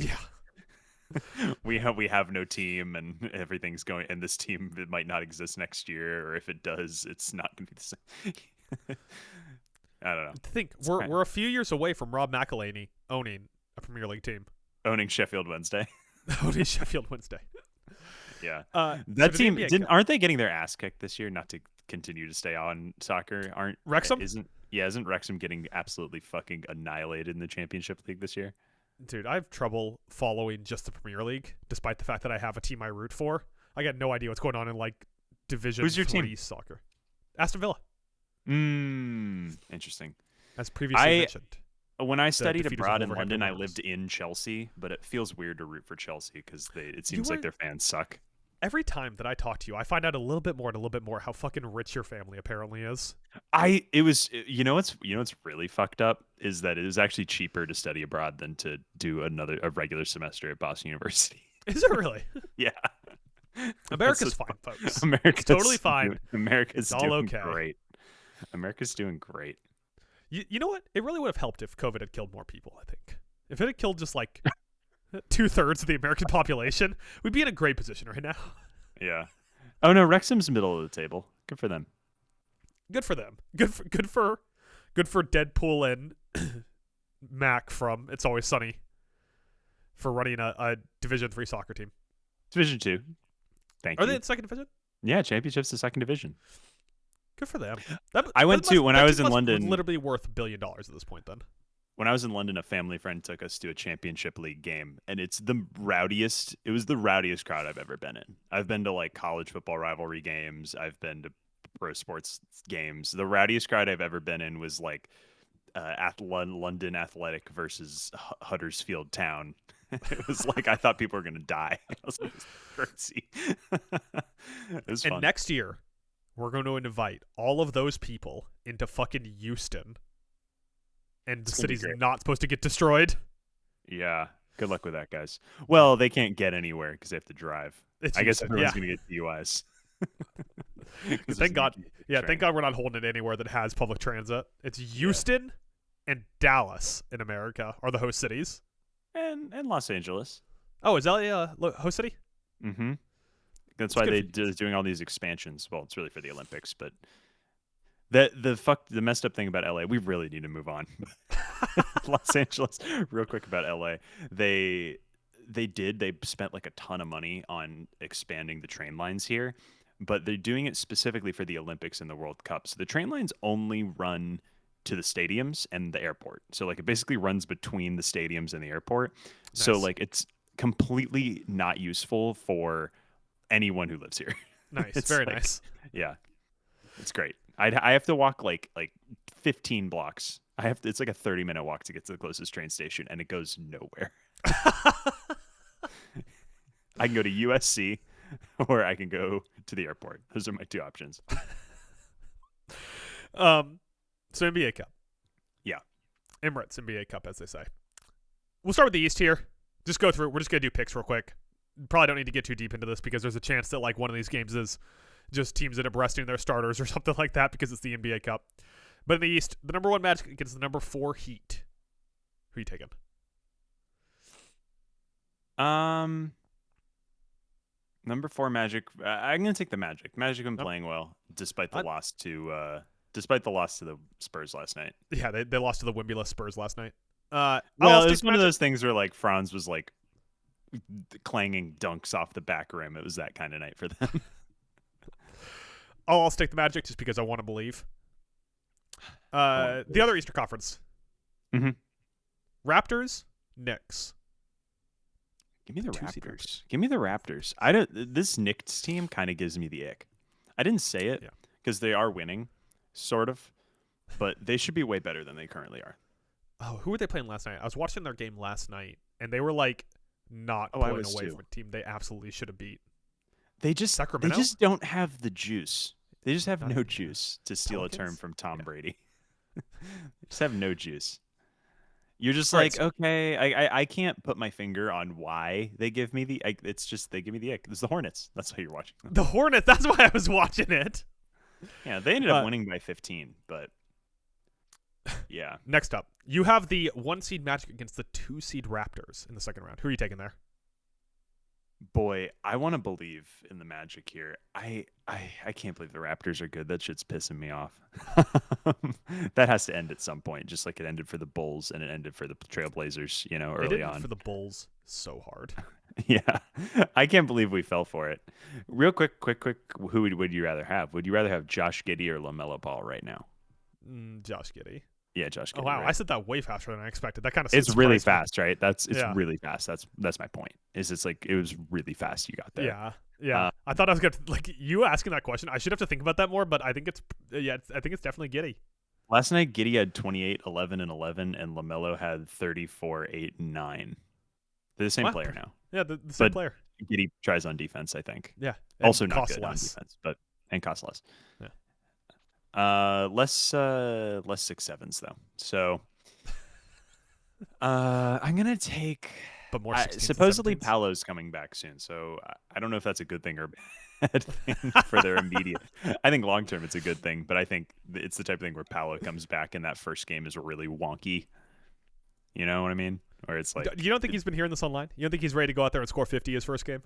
we have no team and everything's going, and this team, it might not exist next year, or if it does, it's not going to be the same. I don't know. Think we're a few years away from Rob McElhaney owning a Premier League team. Owning Sheffield Wednesday. Owning Sheffield Wednesday. Yeah. so That team aren't they getting their ass kicked this year? Not to continue to stay on soccer. Wrexham? Isn't Wrexham getting absolutely fucking annihilated in the Championship League this year? Dude, I have trouble following just the Premier League, despite the fact that I have a team I root for. I got no idea what's going on in like Division Who's your 3 team? soccer. Aston Villa. Interesting. As previously mentioned. When I studied defeaters of abroad in Wolverhampton London, I Wanderers. lived in Chelsea, but it feels weird to root for Chelsea because it seems like their fans suck. Every time that I talk to you, I find out a little bit more how fucking rich your family apparently is. What's really fucked up is that it was actually cheaper to study abroad than to do a regular semester at Boston University. Is it really? Yeah. America's fine, folks. America's totally fine. America's all doing okay. great. America's doing great. You know what? It really would have helped if COVID had killed more people, I think. If it had killed just like 2/3 of the American population, we'd be in a great position right now. Yeah. Oh no, Wrexham's middle of the table. Good for them. Good for them. Good for Deadpool and Mac from It's Always Sunny for running a Division 3 soccer team. Division 2. Thank you. Are they in second division? Yeah, Championship's the second division. Good for them. I was in London. Literally worth $1 billion at this point. Then, when I was in London, a family friend took us to a Championship League game, and it's the rowdiest. It was the rowdiest crowd I've ever been in. I've been to like college football rivalry games. I've been to pro sports games. The rowdiest crowd I've ever been in was like London Athletic versus Huddersfield Town. It was like I thought people were gonna die. I was like, crazy. It was fun. And next year, we're going to invite all of those people into fucking Houston, and the city's not supposed to get destroyed. Yeah. Good luck with that, guys. Well, they can't get anywhere because they have to drive. I guess everyone's going to get DUIs. Thank God. Yeah, thank God we're not holding it anywhere that has public transit. It's Houston and Dallas in America are the host cities. And Los Angeles. Oh, is LA host city? Mm-hmm. That's why they're doing all these expansions. Well, it's really for the Olympics, but the messed up thing about LA, we really need to move on. Los Angeles, real quick about LA. They spent like a ton of money on expanding the train lines here, but they're doing it specifically for the Olympics and the World Cup. So the train lines only run to the stadiums and the airport. So like it basically runs between the stadiums and the airport. Nice. So like it's completely not useful for anyone who lives here. Nice. It's very nice. Yeah. It's great. I have to walk like 15 blocks. It's like a 30-minute walk to get to the closest train station, and it goes nowhere. I can go to USC or I can go to the airport. Those are my two options. So NBA Cup. Yeah. Emirates NBA Cup, as they say. We'll start with the East here. Just go through. We're just going to do picks real quick. Probably don't need to get too deep into this because there's a chance that like one of these games is just teams that are resting their starters or something like that because it's the NBA Cup. But in the East, the number 1 Magic against the number 4 Heat. Who are you taking? Number 4 Magic. I'm going to take the Magic. Magic been playing well despite the loss to the Spurs last night. Yeah, they lost to the Wimbledon Spurs last night. Well, it was one of those things where like Franz was like clanging dunks off the back rim. It was that kind of night for them. I'll stick the Magic just because I want to believe. The other Eastern Conference. Mm-hmm. Raptors, Knicks. Give me the Two-seed Raptors. Give me the Raptors. I don't. This Knicks team kind of gives me the ick. I didn't say it Yeah. because they are winning, sort of, but they should be way better than they currently are. Oh, who were they playing last night? I was watching their game last night, and they were like not Oh, I pulling was away too. from a team they absolutely should have beat. They Sacramento? just don't have the juice. They just have Not no even- juice, to steal a term Pelicans? from Tom Yeah. Brady. They just have no juice. You're just All right, like, so- okay, I can't put my finger on why they give me the. It's just they give me the ick. It's the Hornets. That's why you're watching them. The Hornets. That's why I was watching it. Yeah, they ended up winning by 15, but yeah. Next up, you have the 1-seed Magic against the 2-seed Raptors in the second round. Who are you taking there? Boy, I want to believe in the Magic here. I can't believe the Raptors are good. That shit's pissing me off. That has to end at some point, just like it ended for the Bulls and it ended for the Trailblazers, It early did on. for the Bulls so hard. Yeah. I can't believe we fell for it. Real quick, who would you rather have? Would you rather have Josh Giddey or LaMelo Ball right now? Josh Giddey. Yeah, Josh Giddey. Oh wow, right? I said that way faster than I expected. That kind of It's really fast, right? It's Yeah. really fast. That's my point. It's like it was really fast you got there. Yeah, yeah. I thought I was gonna like you asking that question. I should have to think about that more, but I think it's I think it's definitely Giddey. Last night Giddey had 28, 11, and 11, and LaMelo had 34, 8, and 9. They're the same Wow. player now. Yeah, the same But player. Giddey tries on defense, I think. Yeah, Also and not costs good on less. defense, and costs less. Yeah. Less 6-7s though. So I'm gonna take. But more 16s and Supposedly 17s. Paolo's coming back soon, so I don't know if that's a good thing or bad thing for their immediate. I think long term it's a good thing, but I think it's the type of thing where Paolo comes back and that first game is really wonky. You know what I mean? Or it's like You don't think he's been hearing this online? You don't think he's ready to go out there and score 50 his first game?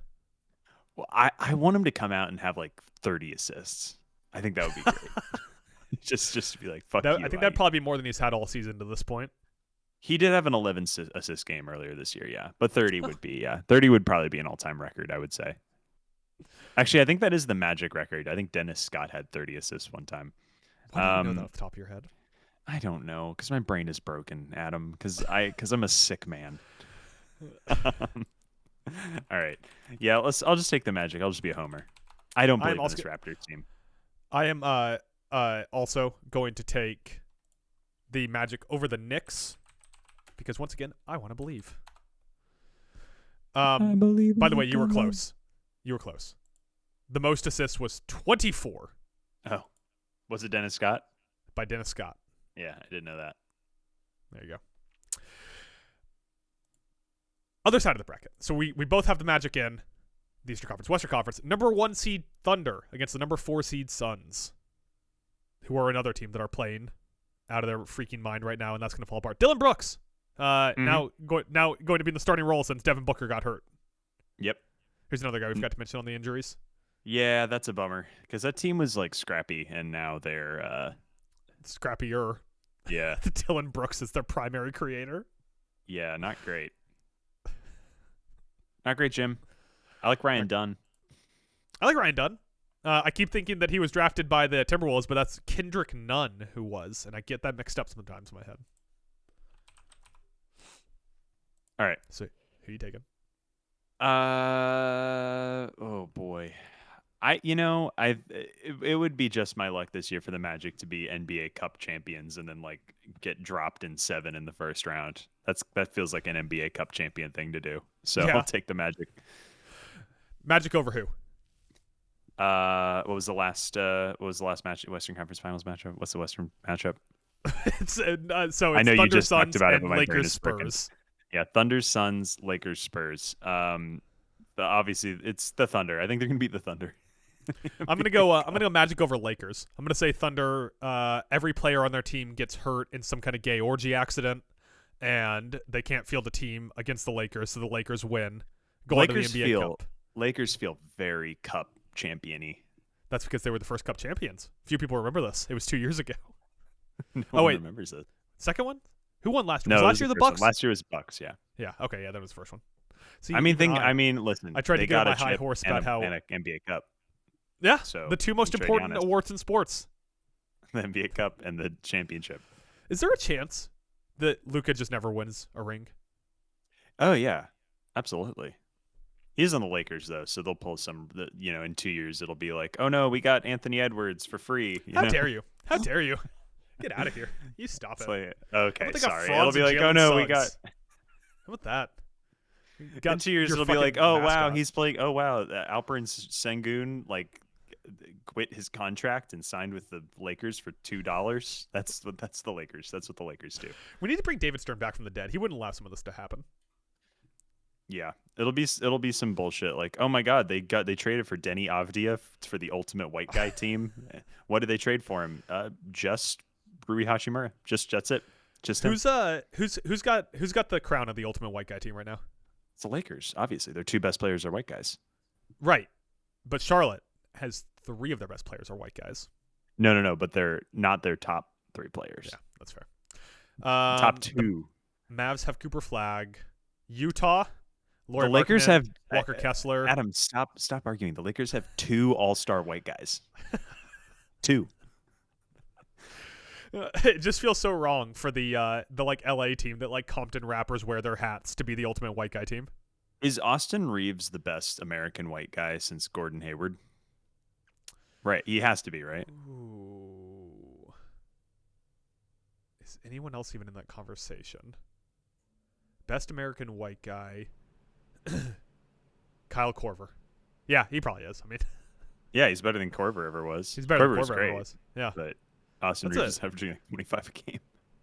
well, I want him to come out and have like 30 assists. I think that would be great. just to be like fuck you. I think that'd probably be more than he's had all season to this point. He did have an 11 assist game earlier this year, yeah. But 30 would be, 30 would probably be an all-time record, I would say. Actually, I think that is the Magic record. I think Dennis Scott had 30 assists one time. Why do you know that off the top of your head? I don't know, because my brain is broken, Adam. Because I'm a sick man. All right, yeah. I'll just take the Magic. I'll just be a homer. I don't believe in this Raptors team. I am also going to take the Magic over the Knicks because once again, I want to believe. I believe. By the way, you were close. You were close. The most assists was 24 Oh, was it Dennis Scott? by Dennis Scott. Yeah, I didn't know that. There you go. Other side of the bracket. So we both have the Magic in the Eastern Conference. Western Conference. Number 1 seed Thunder against the number 4 seed Suns, who are another team that are playing out of their freaking mind right now, and that's going to fall apart. Dylan Brooks, now going to be in the starting role since Devin Booker got hurt. Yep. Here's another guy we forgot to mention on the injuries. Yeah, that's a bummer because that team was like scrappy, and now they're Scrappier. yeah, Dylan Brooks is their primary creator. yeah, not great. Not great, Jim. I like Ryan Dunn. I like Ryan Dunn. I keep thinking that he was drafted by the Timberwolves, but that's Kendrick Nunn who was, and I get that mixed up sometimes in my head. All right. So, who are you taking? Oh boy. It would be just my luck this year for the Magic to be NBA Cup champions and then like get dropped in 7 in the first round. That feels like an NBA Cup champion thing to do. So Yeah. I'll take the Magic. Magic over who? What was the last match? Western Conference Finals matchup? What's the Western matchup? It's I know you Thunder, just talked Suns, about it, and but my brain Lakers, is broken. Spurs. Yeah, Thunder, Suns, Lakers, Spurs. Obviously it's the Thunder. I think they're gonna beat the Thunder. I'm gonna go Magic over Lakers. I'm gonna say Thunder. Every player on their team gets hurt in some kind of gay orgy accident, and they can't field the team against the Lakers, so the Lakers win. Go on to the NBA Cup. Lakers feel very Cup champion-y. That's because they were the first Cup champions. Few people remember this. It was 2 years ago. No Oh, one wait. remembers it. Second one? Who won last year? No, Was it last year the first one. Bucks? Last year was Bucks. Yeah. Yeah. Okay. Yeah, that was the first one. See, Listen. I tried to they get on got my a high chip horse and about how. and an NBA Cup. Yeah. So The two most trade important Giannis. awards in sports. The NBA Cup and the championship. Is there a chance that Luka just never wins a ring? Oh yeah, absolutely. He's on the Lakers though, so they'll pull in 2 years it'll be like, oh no, we got Anthony Edwards for free. How dare you? How dare you? Get out of here. You stop It's it. like, okay, They got sorry. Franz It'll be and like, oh Jalen no, we Suggs. got. How about that? In 2 years it'll be like, oh wow, he's playing. Oh wow, Alperen Sengun quit his contract and signed with the Lakers for $2. That's the Lakers. That's what the Lakers do. We need to bring David Stern back from the dead. He wouldn't allow some of this to happen. Yeah, it'll be some bullshit like, oh my god, they traded for Denny Avdia for the ultimate white guy team. What did they trade for him? Just Rui Hachimura. That's it. Just him. Who's got the crown of the ultimate white guy team right now? It's the Lakers. Obviously, their two best players are white guys. Right, but Charlotte has 3 of their best players are white guys. No, but they're not their top 3 players. Yeah, that's fair. Top 2. Mavs have Cooper Flag. Utah. The Lakers have Walker Kessler. Adam, stop arguing. The Lakers have 2 all-star white guys. 2. It just feels so wrong for the like LA team that like Compton rappers wear their hats to be the ultimate white guy team. Is Austin Reeves the best American white guy since Gordon Hayward? Right, he has to be, right? Ooh. Is anyone else even in that conversation? Best American white guy. Kyle Korver. Yeah, he probably is. I mean, yeah, he's better than Korver ever was. He's better Korver than Korver great, ever was. Yeah, but Austin Reeves is averaging like 25 a game.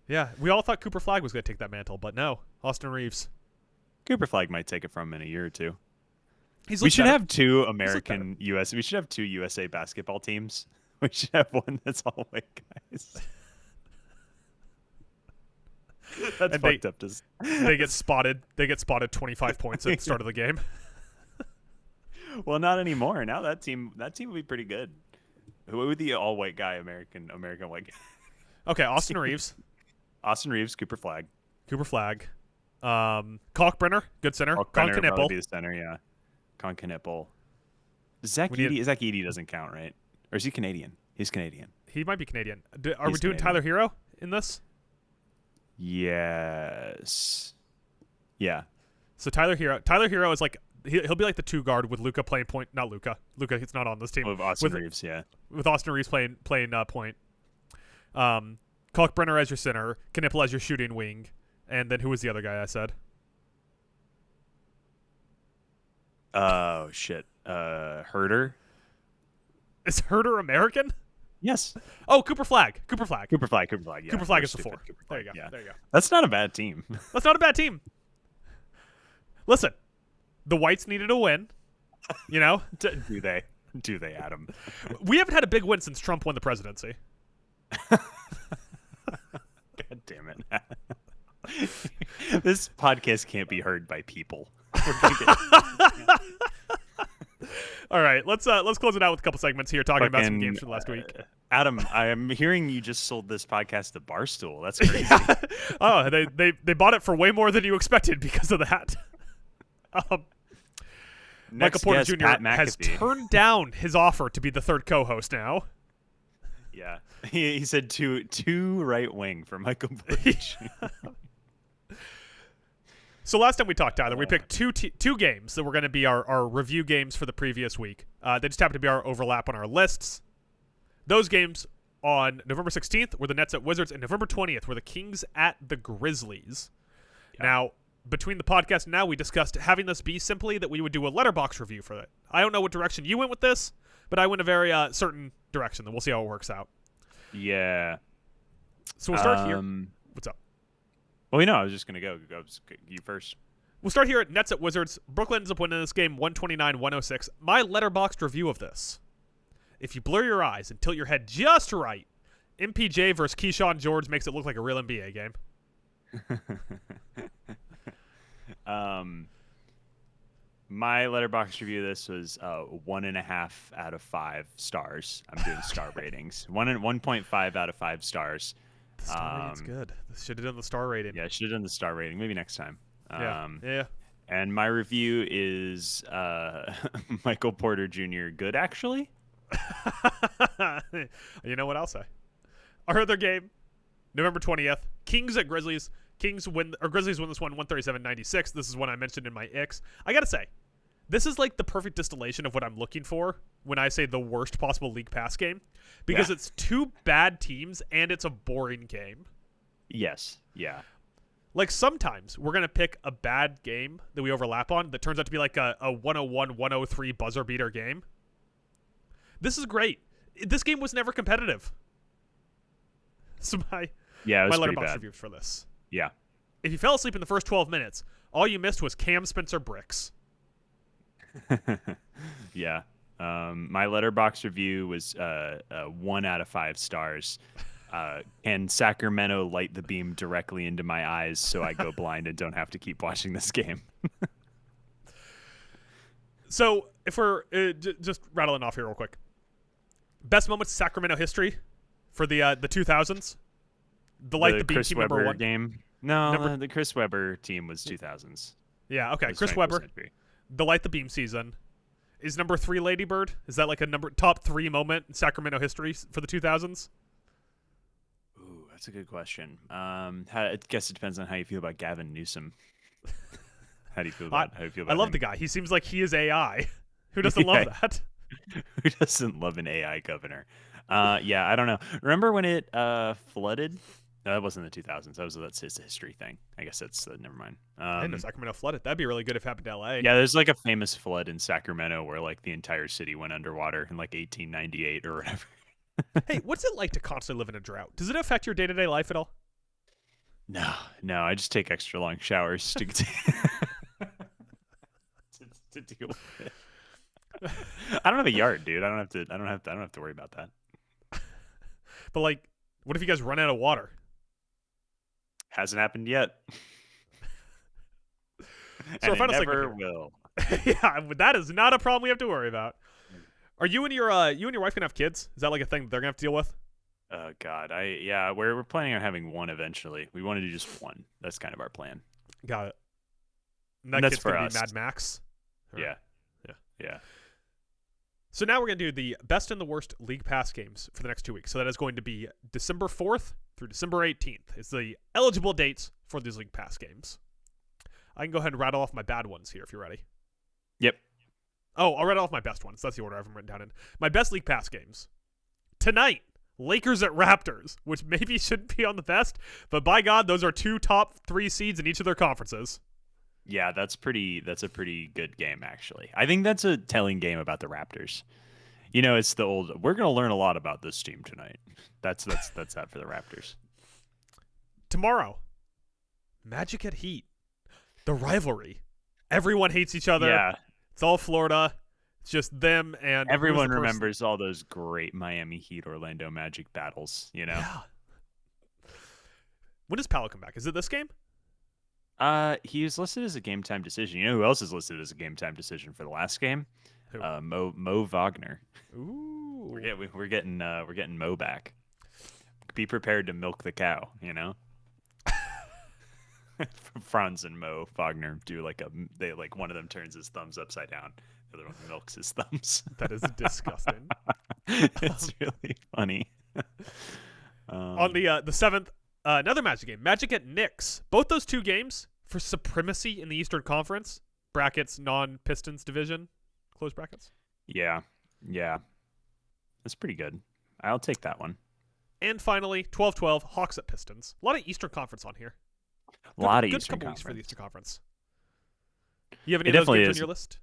Yeah, we all thought Cooper Flag was going to take that mantle, but no, Austin Reeves. Cooper Flag might take it from him in a year or two. We should have 2 American US. We should have 2 USA basketball teams. We should have one that's all white guys. That's and fucked up. They get spotted. They get spotted 25 points at the start of the game. Well, not anymore. Now that team would be pretty good. Who would the all white guy American white guy? Okay, Austin Reeves. Austin Reeves, Cooper Flag. Kalkbrenner, good center. Con Would Knippel. be the center, yeah. Con Knippel. Zach Edey doesn't count, right? Or is he Canadian? He's Canadian. He might be Canadian. Are we doing Tyler Hero in this? Yes. Yeah. So Tyler Hero is like he'll be like the 2 guard with Luka playing point. Not Luka. He's not on this team. With Austin Reeves, yeah. With Austin Reeves playing point. Kalkbrenner as your center, Knippel as your shooting wing, and then who was the other guy I said? Oh shit. Herder. Is Herder American? Yes. Oh, Cooper Flag. Yeah. Cooper Flag is the 4. There you go. Yeah. There you go. That's not a bad team. That's not a bad team. Listen, the Whites needed a win. You know? Do they, Adam? We haven't had a big win since Trump won the presidency. God damn it. This podcast can't be heard by people. All right, let's close it out with a couple segments here, talking about some games from last week. Adam, I am hearing you just sold this podcast to Barstool. That's crazy. Oh, they bought it for way more than you expected because of that. Michael Porter Jr. has turned down his offer to be the 3rd co-host now. Yeah, he said two right wing for Michael Porter Jr. So last time we talked, Tyler, we picked two games that were going to be our review games for the previous week. They just happened to be our overlap on our lists. Those games on November 16th were the Nets at Wizards, and November 20th were the Kings at the Grizzlies. Yeah. Now, between the podcast and now, we discussed having this be simply that we would do a Letterboxd review for it. I don't know what direction you went with this, but I went a very certain direction. Then we'll see how it works out. Yeah. So we'll start here. What's up? Well, I was just going to go you first. We'll start here at Nets at Wizards. Brooklyn ends up winning this game 129-106. My Letterboxd review of this. If you blur your eyes and tilt your head just right, MPJ versus Keyshawn George makes it look like a real NBA game. My Letterboxd review of this was 1.5 out of 5 stars. I'm doing star ratings. 1.5 out of 5 stars. The star rating's good. Should have done the star rating. Yeah, should have done the star rating. Maybe next time. Yeah. And my review is Michael Porter Jr. good, actually. You know what I'll say? Our other game, November 20th, Kings at Grizzlies. Grizzlies win this one 137-96. This is one I mentioned in my Icks. I gotta say, This is like the perfect distillation of what I'm looking for when I say the worst possible League Pass game, because it's two bad teams and it's a boring game. Yes. Yeah. Like sometimes we're going to pick a bad game that we overlap on that turns out to be like a 101, 103 buzzer beater game. This is great. This game was never competitive. So my Letterboxd reviews for this. Yeah. If you fell asleep in the first 12 minutes, all you missed was Cam Spencer bricks. Yeah. My Letterboxd review was 1 out of 5 stars. Can Sacramento light the beam directly into my eyes so I go blind and don't have to keep watching this game? So if we're just rattling off here real quick. Best moments in Sacramento history for the 2000s? The light the beam Chris team Webber number 1? Game? No, the Chris Webber team was 2000s. Yeah, okay. Chris Webber. The light the beam season. Is number 3 Lady Bird? Is that like a top 3 moment in Sacramento history for the 2000s? Ooh, that's a good question. I guess it depends on how you feel about Gavin Newsom. How do you feel about I love him? the guy. He seems like he is AI. Who doesn't love that? Who doesn't love an AI governor? Yeah, I don't know. Remember when it flooded? No, that wasn't the 2000s. That's his history thing. I guess that's never mind. I didn't know Sacramento flooded. That'd be really good if it happened to LA. Yeah, there's like a famous flood in Sacramento where like the entire city went underwater in like 1898 or whatever. Hey, what's it like to constantly live in a drought? Does it affect your day-to-day life at all? No. I just take extra long showers to deal with it. I don't have a yard, dude. I don't have to worry about that. But like, what if you guys run out of water? Hasn't happened yet. So and it never will. Yeah, that is not a problem we have to worry about. Are you and your wife gonna have kids? Is that like a thing they're gonna have to deal with? Oh God, we're planning on having one eventually. We want to do just one. That's kind of our plan. Got it. And that's kid's for gonna us. be Mad Max. Yeah. So now we're going to do the best and the worst League Pass games for the next 2 weeks. So that is going to be December 4th through December 18th. It's the eligible dates for these League Pass games. I can go ahead and rattle off my bad ones here if you're ready. Yep. Oh, I'll rattle off my best ones. That's the order I have them written down in. My best League Pass games. Tonight, Lakers at Raptors, which maybe shouldn't be on the best, but by God, those are 2 top 3 seeds in each of their conferences. Yeah, that's a pretty good game, actually. I think that's a telling game about the Raptors. You know, it's the old, we're going to learn a lot about this team tonight. That's that for the Raptors. Tomorrow, Magic at Heat. The rivalry. Everyone hates each other. Yeah. It's all Florida. It's just them and everyone remembers all those great Miami Heat Orlando Magic battles, you know? Yeah. When does Paolo come back? Is it this game? He was listed as a game time decision. You know who else is listed as a game time decision for the last game? Who? Mo Wagner. Ooh. We're getting Mo back. Be prepared to milk the cow, you know? Franz and Mo Wagner do one of them turns his thumbs upside down, the other one milks his thumbs. That is disgusting. It's really funny. On the 7th, another Magic game, Magic at Knicks. Both those 2 games for supremacy in the Eastern Conference. Brackets, non-Pistons division. Close brackets. Yeah. That's pretty good. I'll take that one. And finally, 12-12, Hawks at Pistons. A lot of Eastern Conference on here. A lot of good Eastern couple Conference. Weeks for the Eastern Conference. You have any of those games on your list?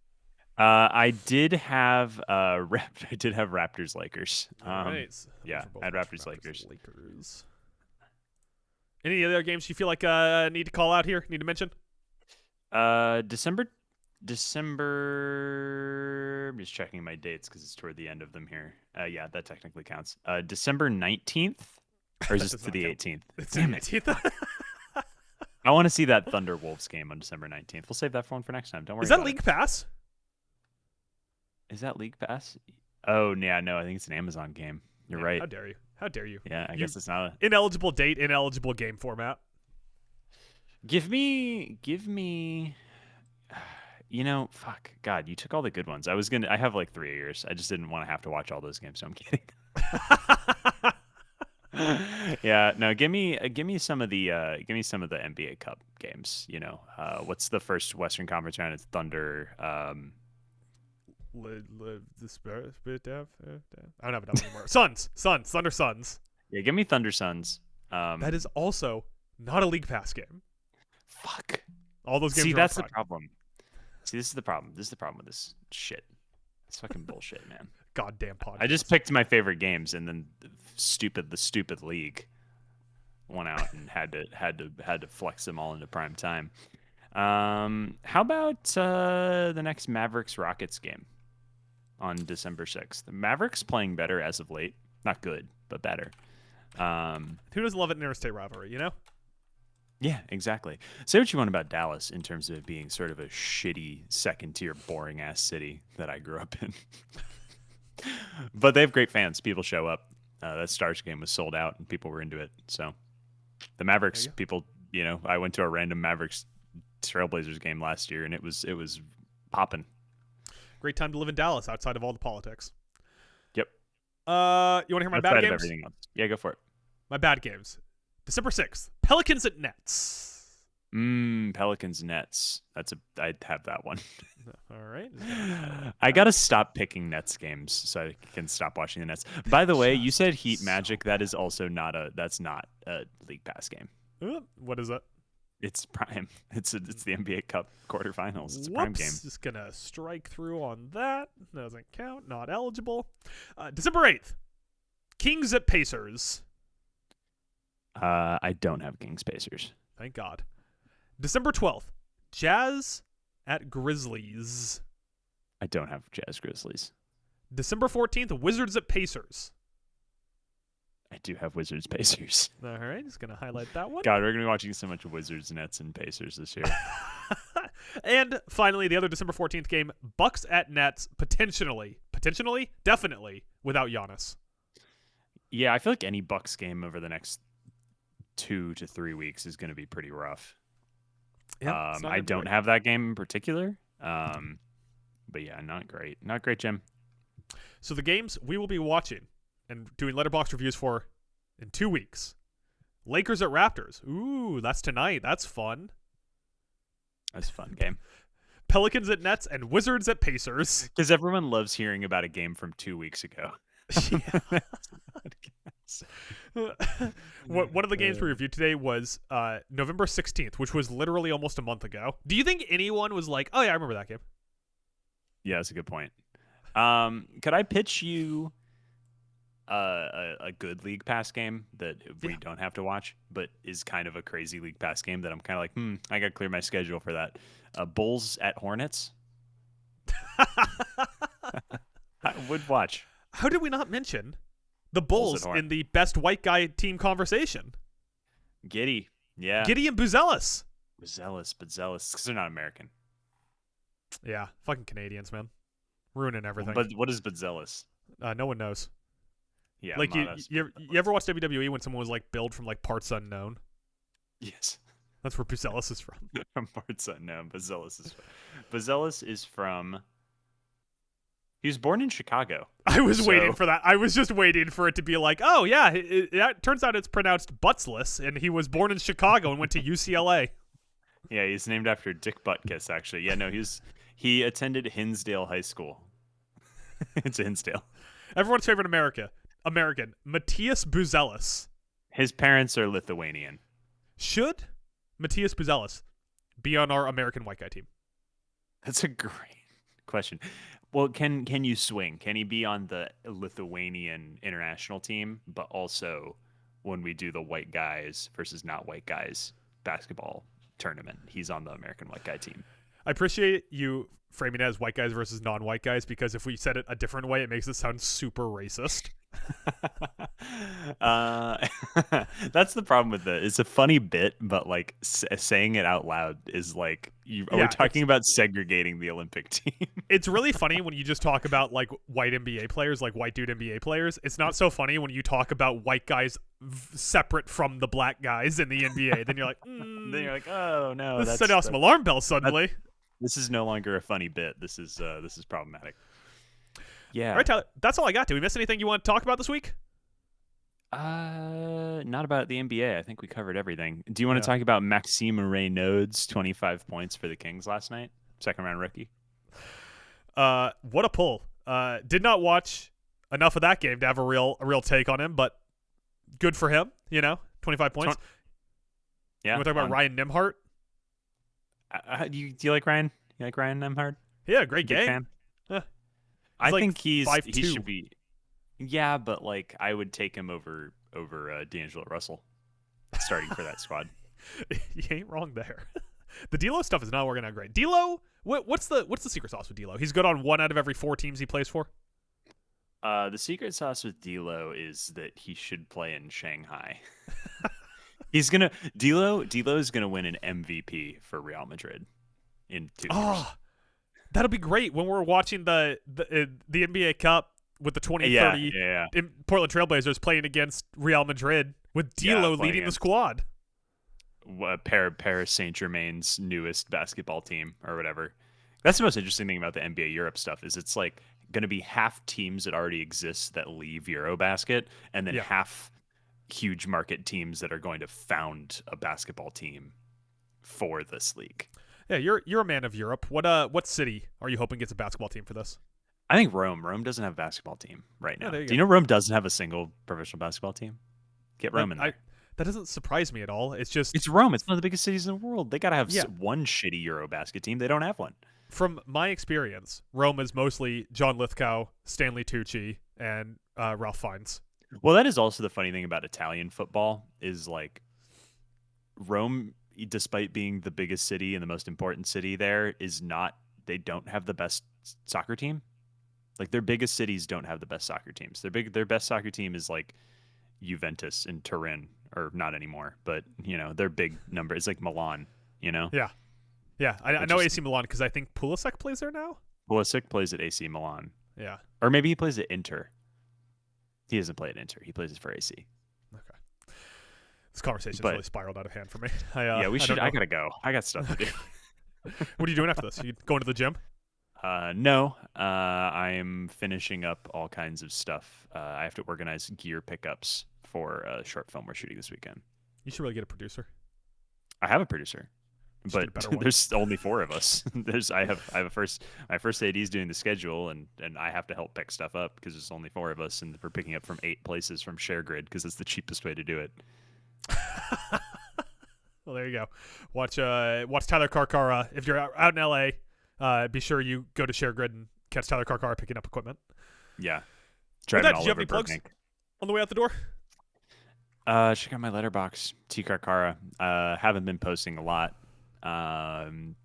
I did have Raptors Lakers. Right. Yeah, I had Raptors Lakers. Any other games you feel like need to call out here? Need to mention? December. I'm just checking my dates because it's toward the end of them here. Yeah, that technically counts. December 19th, or is this to the 18th? It's the 18th. I want to see that Thunder Wolves game on December 19th. We'll save that one for next time. Don't worry. Is that League Pass? Is that League Pass? Oh yeah, no, I think it's an Amazon game. You're right. How dare you? How dare you? Yeah, I guess it's not ineligible date, ineligible game format. Give me. You know, fuck, God, you took all the good ones. I have like 3 years. I just didn't want to have to watch all those games, so I'm kidding. Yeah, no, give me some of the NBA Cup games. You know, what's the first Western Conference round? It's Thunder. The spirit I don't have enough anymore. Suns, Thunder Suns. Yeah, give me Thunder Suns. That is also not a League Pass game. Fuck. All those games. See, are that's the Prime. problem. See, this is the problem. This is the problem with this shit. It's fucking bullshit, man. Goddamn podcast. I just picked my favorite games, and then the stupid league went out and had to flex them all into prime time. How about the next Mavericks Rockets game on December 6th? The Mavericks playing better as of late. Not good, but better. Who doesn't love it in interstate rivalry, you know? Yeah, exactly. Say what you want about Dallas in terms of it being sort of a shitty, second-tier, boring-ass city that I grew up in. But they have great fans. People show up. That Stars game was sold out, and people were into it. So the Mavericks people, I went to a random Mavericks Trailblazers game last year, and it was popping. Great time to live in Dallas outside of all the politics. Yep. You want to hear my bad games? Everything else. Yeah, go for it. My bad games. December 6th, Pelicans at Nets. Pelicans Nets. I'd have that one. All right. I gotta stop picking Nets games so I can stop watching the Nets. By the way, you said Heat Magic. That is also that's not a League Pass game. What is that? It's Prime. It's the NBA Cup quarterfinals. It's a Prime game. Just gonna strike through on that. Doesn't count. Not eligible. December 8th, Kings at Pacers. I don't have Kings Pacers. Thank God. December 12th, Jazz at Grizzlies. I don't have Jazz Grizzlies. December 14th, Wizards at Pacers. I do have Wizards Pacers. All right, just going to highlight that one. God, we're going to be watching so much Wizards, Nets, and Pacers this year. And finally, the other December 14th game, Bucks at Nets, potentially, definitely, without Giannis. Yeah, I feel like any Bucks game over the next 2 to 3 weeks is going to be pretty rough. Yeah, I don't have that game in particular. But yeah, not great. Not great, Jim. So the games we will be watching and doing Letterboxd reviews for in 2 weeks. Lakers at Raptors. Ooh, that's tonight. That's fun. That's a fun game. Pelicans at Nets and Wizards at Pacers. Because everyone loves hearing about a game from 2 weeks ago. Yeah. One of the games we reviewed today was November 16th, which was literally almost a month ago. Do you think anyone was like, oh yeah, I remember that game? Yeah, that's a good point. Could I pitch you a good League Pass game that we don't have to watch, but is kind of a crazy League Pass game that I'm kind of like, I got to clear my schedule for that. Bulls at Hornets. I would watch. How did we not mention the Bulls in the best white guy team conversation? Giddy. Yeah. Giddy and Buzelis. Buzelis, because they're not American. Yeah, fucking Canadians, man. Ruining everything. But what is Buzelis? No one knows. Yeah. Like, you ever watch WWE when someone was, like, billed from, like, parts unknown? Yes. That's where Buzelis is from. From parts unknown. Buzelis is from... He was born in Chicago. I was waiting for that. I was just waiting for it to be like, oh, yeah, it turns out it's pronounced Butsless, and he was born in Chicago and went to UCLA. Yeah, he's named after Dick Butkus, actually. Yeah, no, he attended Hinsdale High School. It's Hinsdale. Everyone's favorite American, Matthias Buzelis. His parents are Lithuanian. Should Matthias Buzelis be on our American white guy team? That's a great question. Well, can you swing? Can he be on the Lithuanian international team, but also when we do the white guys versus not white guys basketball tournament, he's on the American white guy team? I appreciate you framing it as white guys versus non-white guys, because if we said it a different way, it makes it sound super racist. That's the problem with it. It's a funny bit, but like saying it out loud is like we're talking about segregating the Olympic team. It's really funny when you just talk about like white NBA players, like white dude NBA players. It's not so funny when you talk about white guys separate from the black guys in the NBA. Then you're like, then you're like, oh no, this set off some alarm bells suddenly. This is no longer a funny bit. This is problematic. Yeah. All right, Tyler. That's all I got. Did we miss anything you want to talk about this week? Not about the NBA. I think we covered everything. Do you want to talk about Maxime Reynaud's 25 points for the Kings last night? Second round rookie. What a pull. Did not watch enough of that game to have a real take on him, but good for him. 25 points. Yeah. You want to talk about Ryan Nimhart? Do you like Ryan? You like Ryan Nemhard? Yeah, great Big game. fan? Yeah. I like think he 5'2". should be. Yeah, but like I would take him over D'Angelo Russell starting for that squad. You ain't wrong there. The D'Lo stuff is not working out great. D'Lo, what's the secret sauce with D'Lo? He's good on 1 out of every 4 teams he plays for. The secret sauce with D'Lo is that he should play in Shanghai. D'Lo's gonna win an MVP for Real Madrid in 2 years. That'll be great when we're watching the NBA Cup with the 2030 Portland Trailblazers playing against Real Madrid with D'Lo leading the squad. Paris Saint-Germain's newest basketball team or whatever. That's the most interesting thing about the NBA Europe stuff is it's like going to be half teams that already exist that leave Eurobasket and then half huge market teams that are going to found a basketball team for this league. Yeah, you're a man of Europe. What city are you hoping gets a basketball team for this? I think Rome. Rome doesn't have a basketball team right now. Do you know Rome doesn't have a single professional basketball team? Get Rome in there. That doesn't surprise me at all. It's Rome. It's one of the biggest cities in the world. They got to have one shitty Eurobasket team. They don't have one. From my experience, Rome is mostly John Lithgow, Stanley Tucci, and Ralph Fiennes. Well, that is also the funny thing about Italian football is like Rome, despite being the biggest city and the most important city there, they don't have the best soccer team. Like their biggest cities don't have the best soccer teams. Their best soccer team is like Juventus and Turin, or not anymore, but their big number is like Milan. Yeah. I know AC Milan because I think Pulisic plays there now. Pulisic plays at AC Milan. Yeah, or maybe he plays at Inter. He doesn't play at Inter. He plays for AC. Okay. This conversation's really spiraled out of hand for me. We should. I gotta go. I got stuff to do. What are you doing after this? You going to the gym? No. I am finishing up all kinds of stuff. I have to organize gear pickups for a short film we're shooting this weekend. You should really get a producer. I have a producer, but there's only 4 of us. My first AD is doing the schedule, and I have to help pick stuff up because there's only 4 of us, and we're picking up from 8 places from ShareGrid because it's the cheapest way to do it. Well, there you go. Watch Tyler Karkara. If you're out in LA, be sure you go to ShareGrid and catch Tyler Karkara picking up equipment. Yeah. Did you have any plugs on the way out the door? Check out my Letterboxd, T Karkara. Haven't been posting a lot.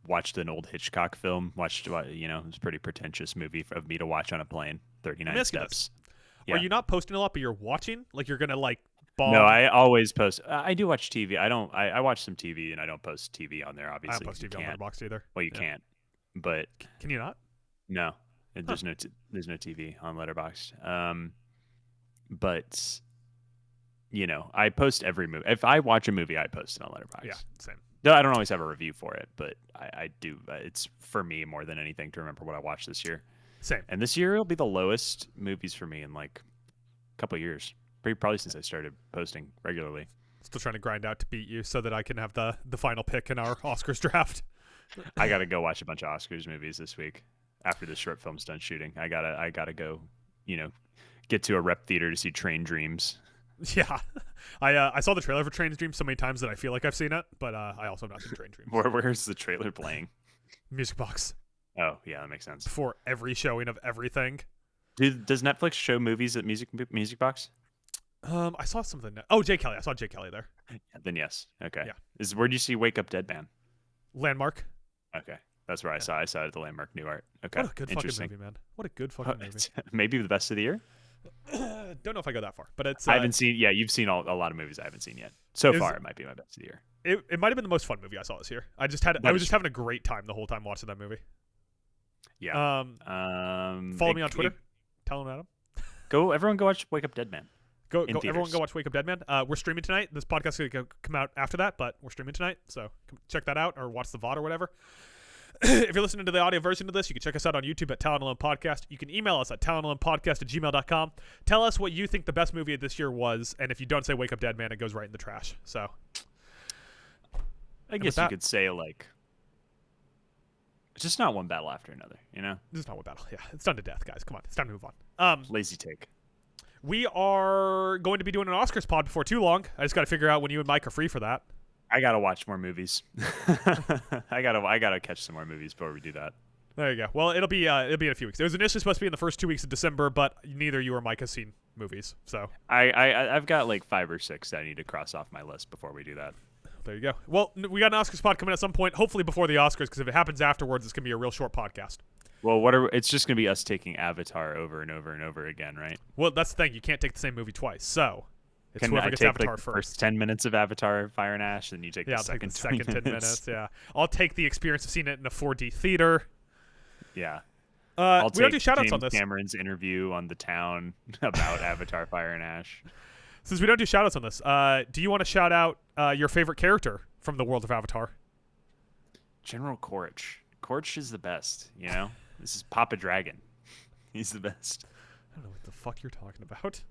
Watched an old Hitchcock film. It was a pretty pretentious movie of me to watch on a plane. 39 Steps. Yeah. Are you not posting a lot, but you're watching? Like you're gonna bomb? No, I always post. I do watch TV. I watch some TV, and I don't post TV on there. Obviously, I don't post TV on Letterboxd either. Well, you can't. But can you not? No, there's no TV on Letterboxd. But I post every movie. If I watch a movie, I post it on Letterboxd. Yeah, same. No, I don't always have a review for it, but I do. It's for me more than anything to remember what I watched this year. Same. And this year it'll be the lowest movies for me in like a couple of years. Probably since I started posting regularly. Still trying to grind out to beat you so that I can have the final pick in our Oscars draft. I gotta go watch a bunch of Oscars movies this week after this short film's done shooting. I gotta go, get to a rep theater to see Train Dreams. Yeah, I saw the trailer for Train Dreams so many times that I feel like I've seen it, but I also have not seen Train Dreams. Where's the trailer playing? Music Box. Oh yeah, that makes sense. For every showing of everything. Does Netflix show movies at Music Box? I saw something. Oh, Jay Kelly. I saw Jay Kelly there. Then yes. Okay. Yeah. Where'd you see Wake Up Dead Man? Landmark. Okay. That's where I saw it at the Landmark New Art. Okay. What a good fucking movie, man. What a good fucking movie. Maybe the best of the year? Don't know if I go that far, but it's. I haven't seen. Yeah, you've seen a lot of movies I haven't seen yet. So far, it might be my best of the year. It might have been the most fun movie I saw this year. I was just having a great time the whole time watching that movie. Yeah. Follow me on Twitter. Tell them Adam. Everyone go watch Wake Up Dead Man. Everyone go watch Wake Up Dead Man. We're streaming tonight. This podcast is going to come out after that, but we're streaming tonight. So check that out or watch the VOD or whatever. If you're listening to the audio version of this, you can check us out on YouTube at Talent Alone Podcast. You can email us at talentalonepodcast@gmail.com. Tell us what you think the best movie of this year was, and if you don't say Wake Up Dead Man, it goes right in the trash. So I guess you could say like It's just not one battle after another, you know? This is not one battle. Yeah, it's done to death, guys. Come on, it's time to move on. Lazy take. We are going to be doing an Oscars pod before too long. I just got to figure out when you and Mike are free for that. I gotta watch more movies. I gotta catch some more movies before we do that. There you go. Well, it'll be in a few weeks. It was initially supposed to be in the first 2 weeks of December, but neither you or Mike has seen movies, so I've got like 5 or 6 that I need to cross off my list before we do that. there you go. Well, we got an Oscars pod coming at some point, hopefully before the Oscars, because if it happens afterwards, it's gonna be a real short podcast. Well, it's just gonna be us taking Avatar over and over and over again, right? Well, that's the thing. You can't take the same movie twice, so it's Can whoever I gets take Avatar like the first. first 10 minutes of Avatar, Fire and Ash, then you take Yeah, the I'll take second, the second 20 10 minutes. minutes. Yeah, I'll take the experience of seeing it in a 4D theater. Yeah. We I'll don't take do shoutouts James on this. Cameron's interview on The Town about Avatar, Fire and Ash. Since we don't do shoutouts on this, do you want to shout out your favorite character from the world of Avatar? General Korch. Korch is the best, you know? This is Papa Dragon. He's the best. I don't know what the fuck you're talking about.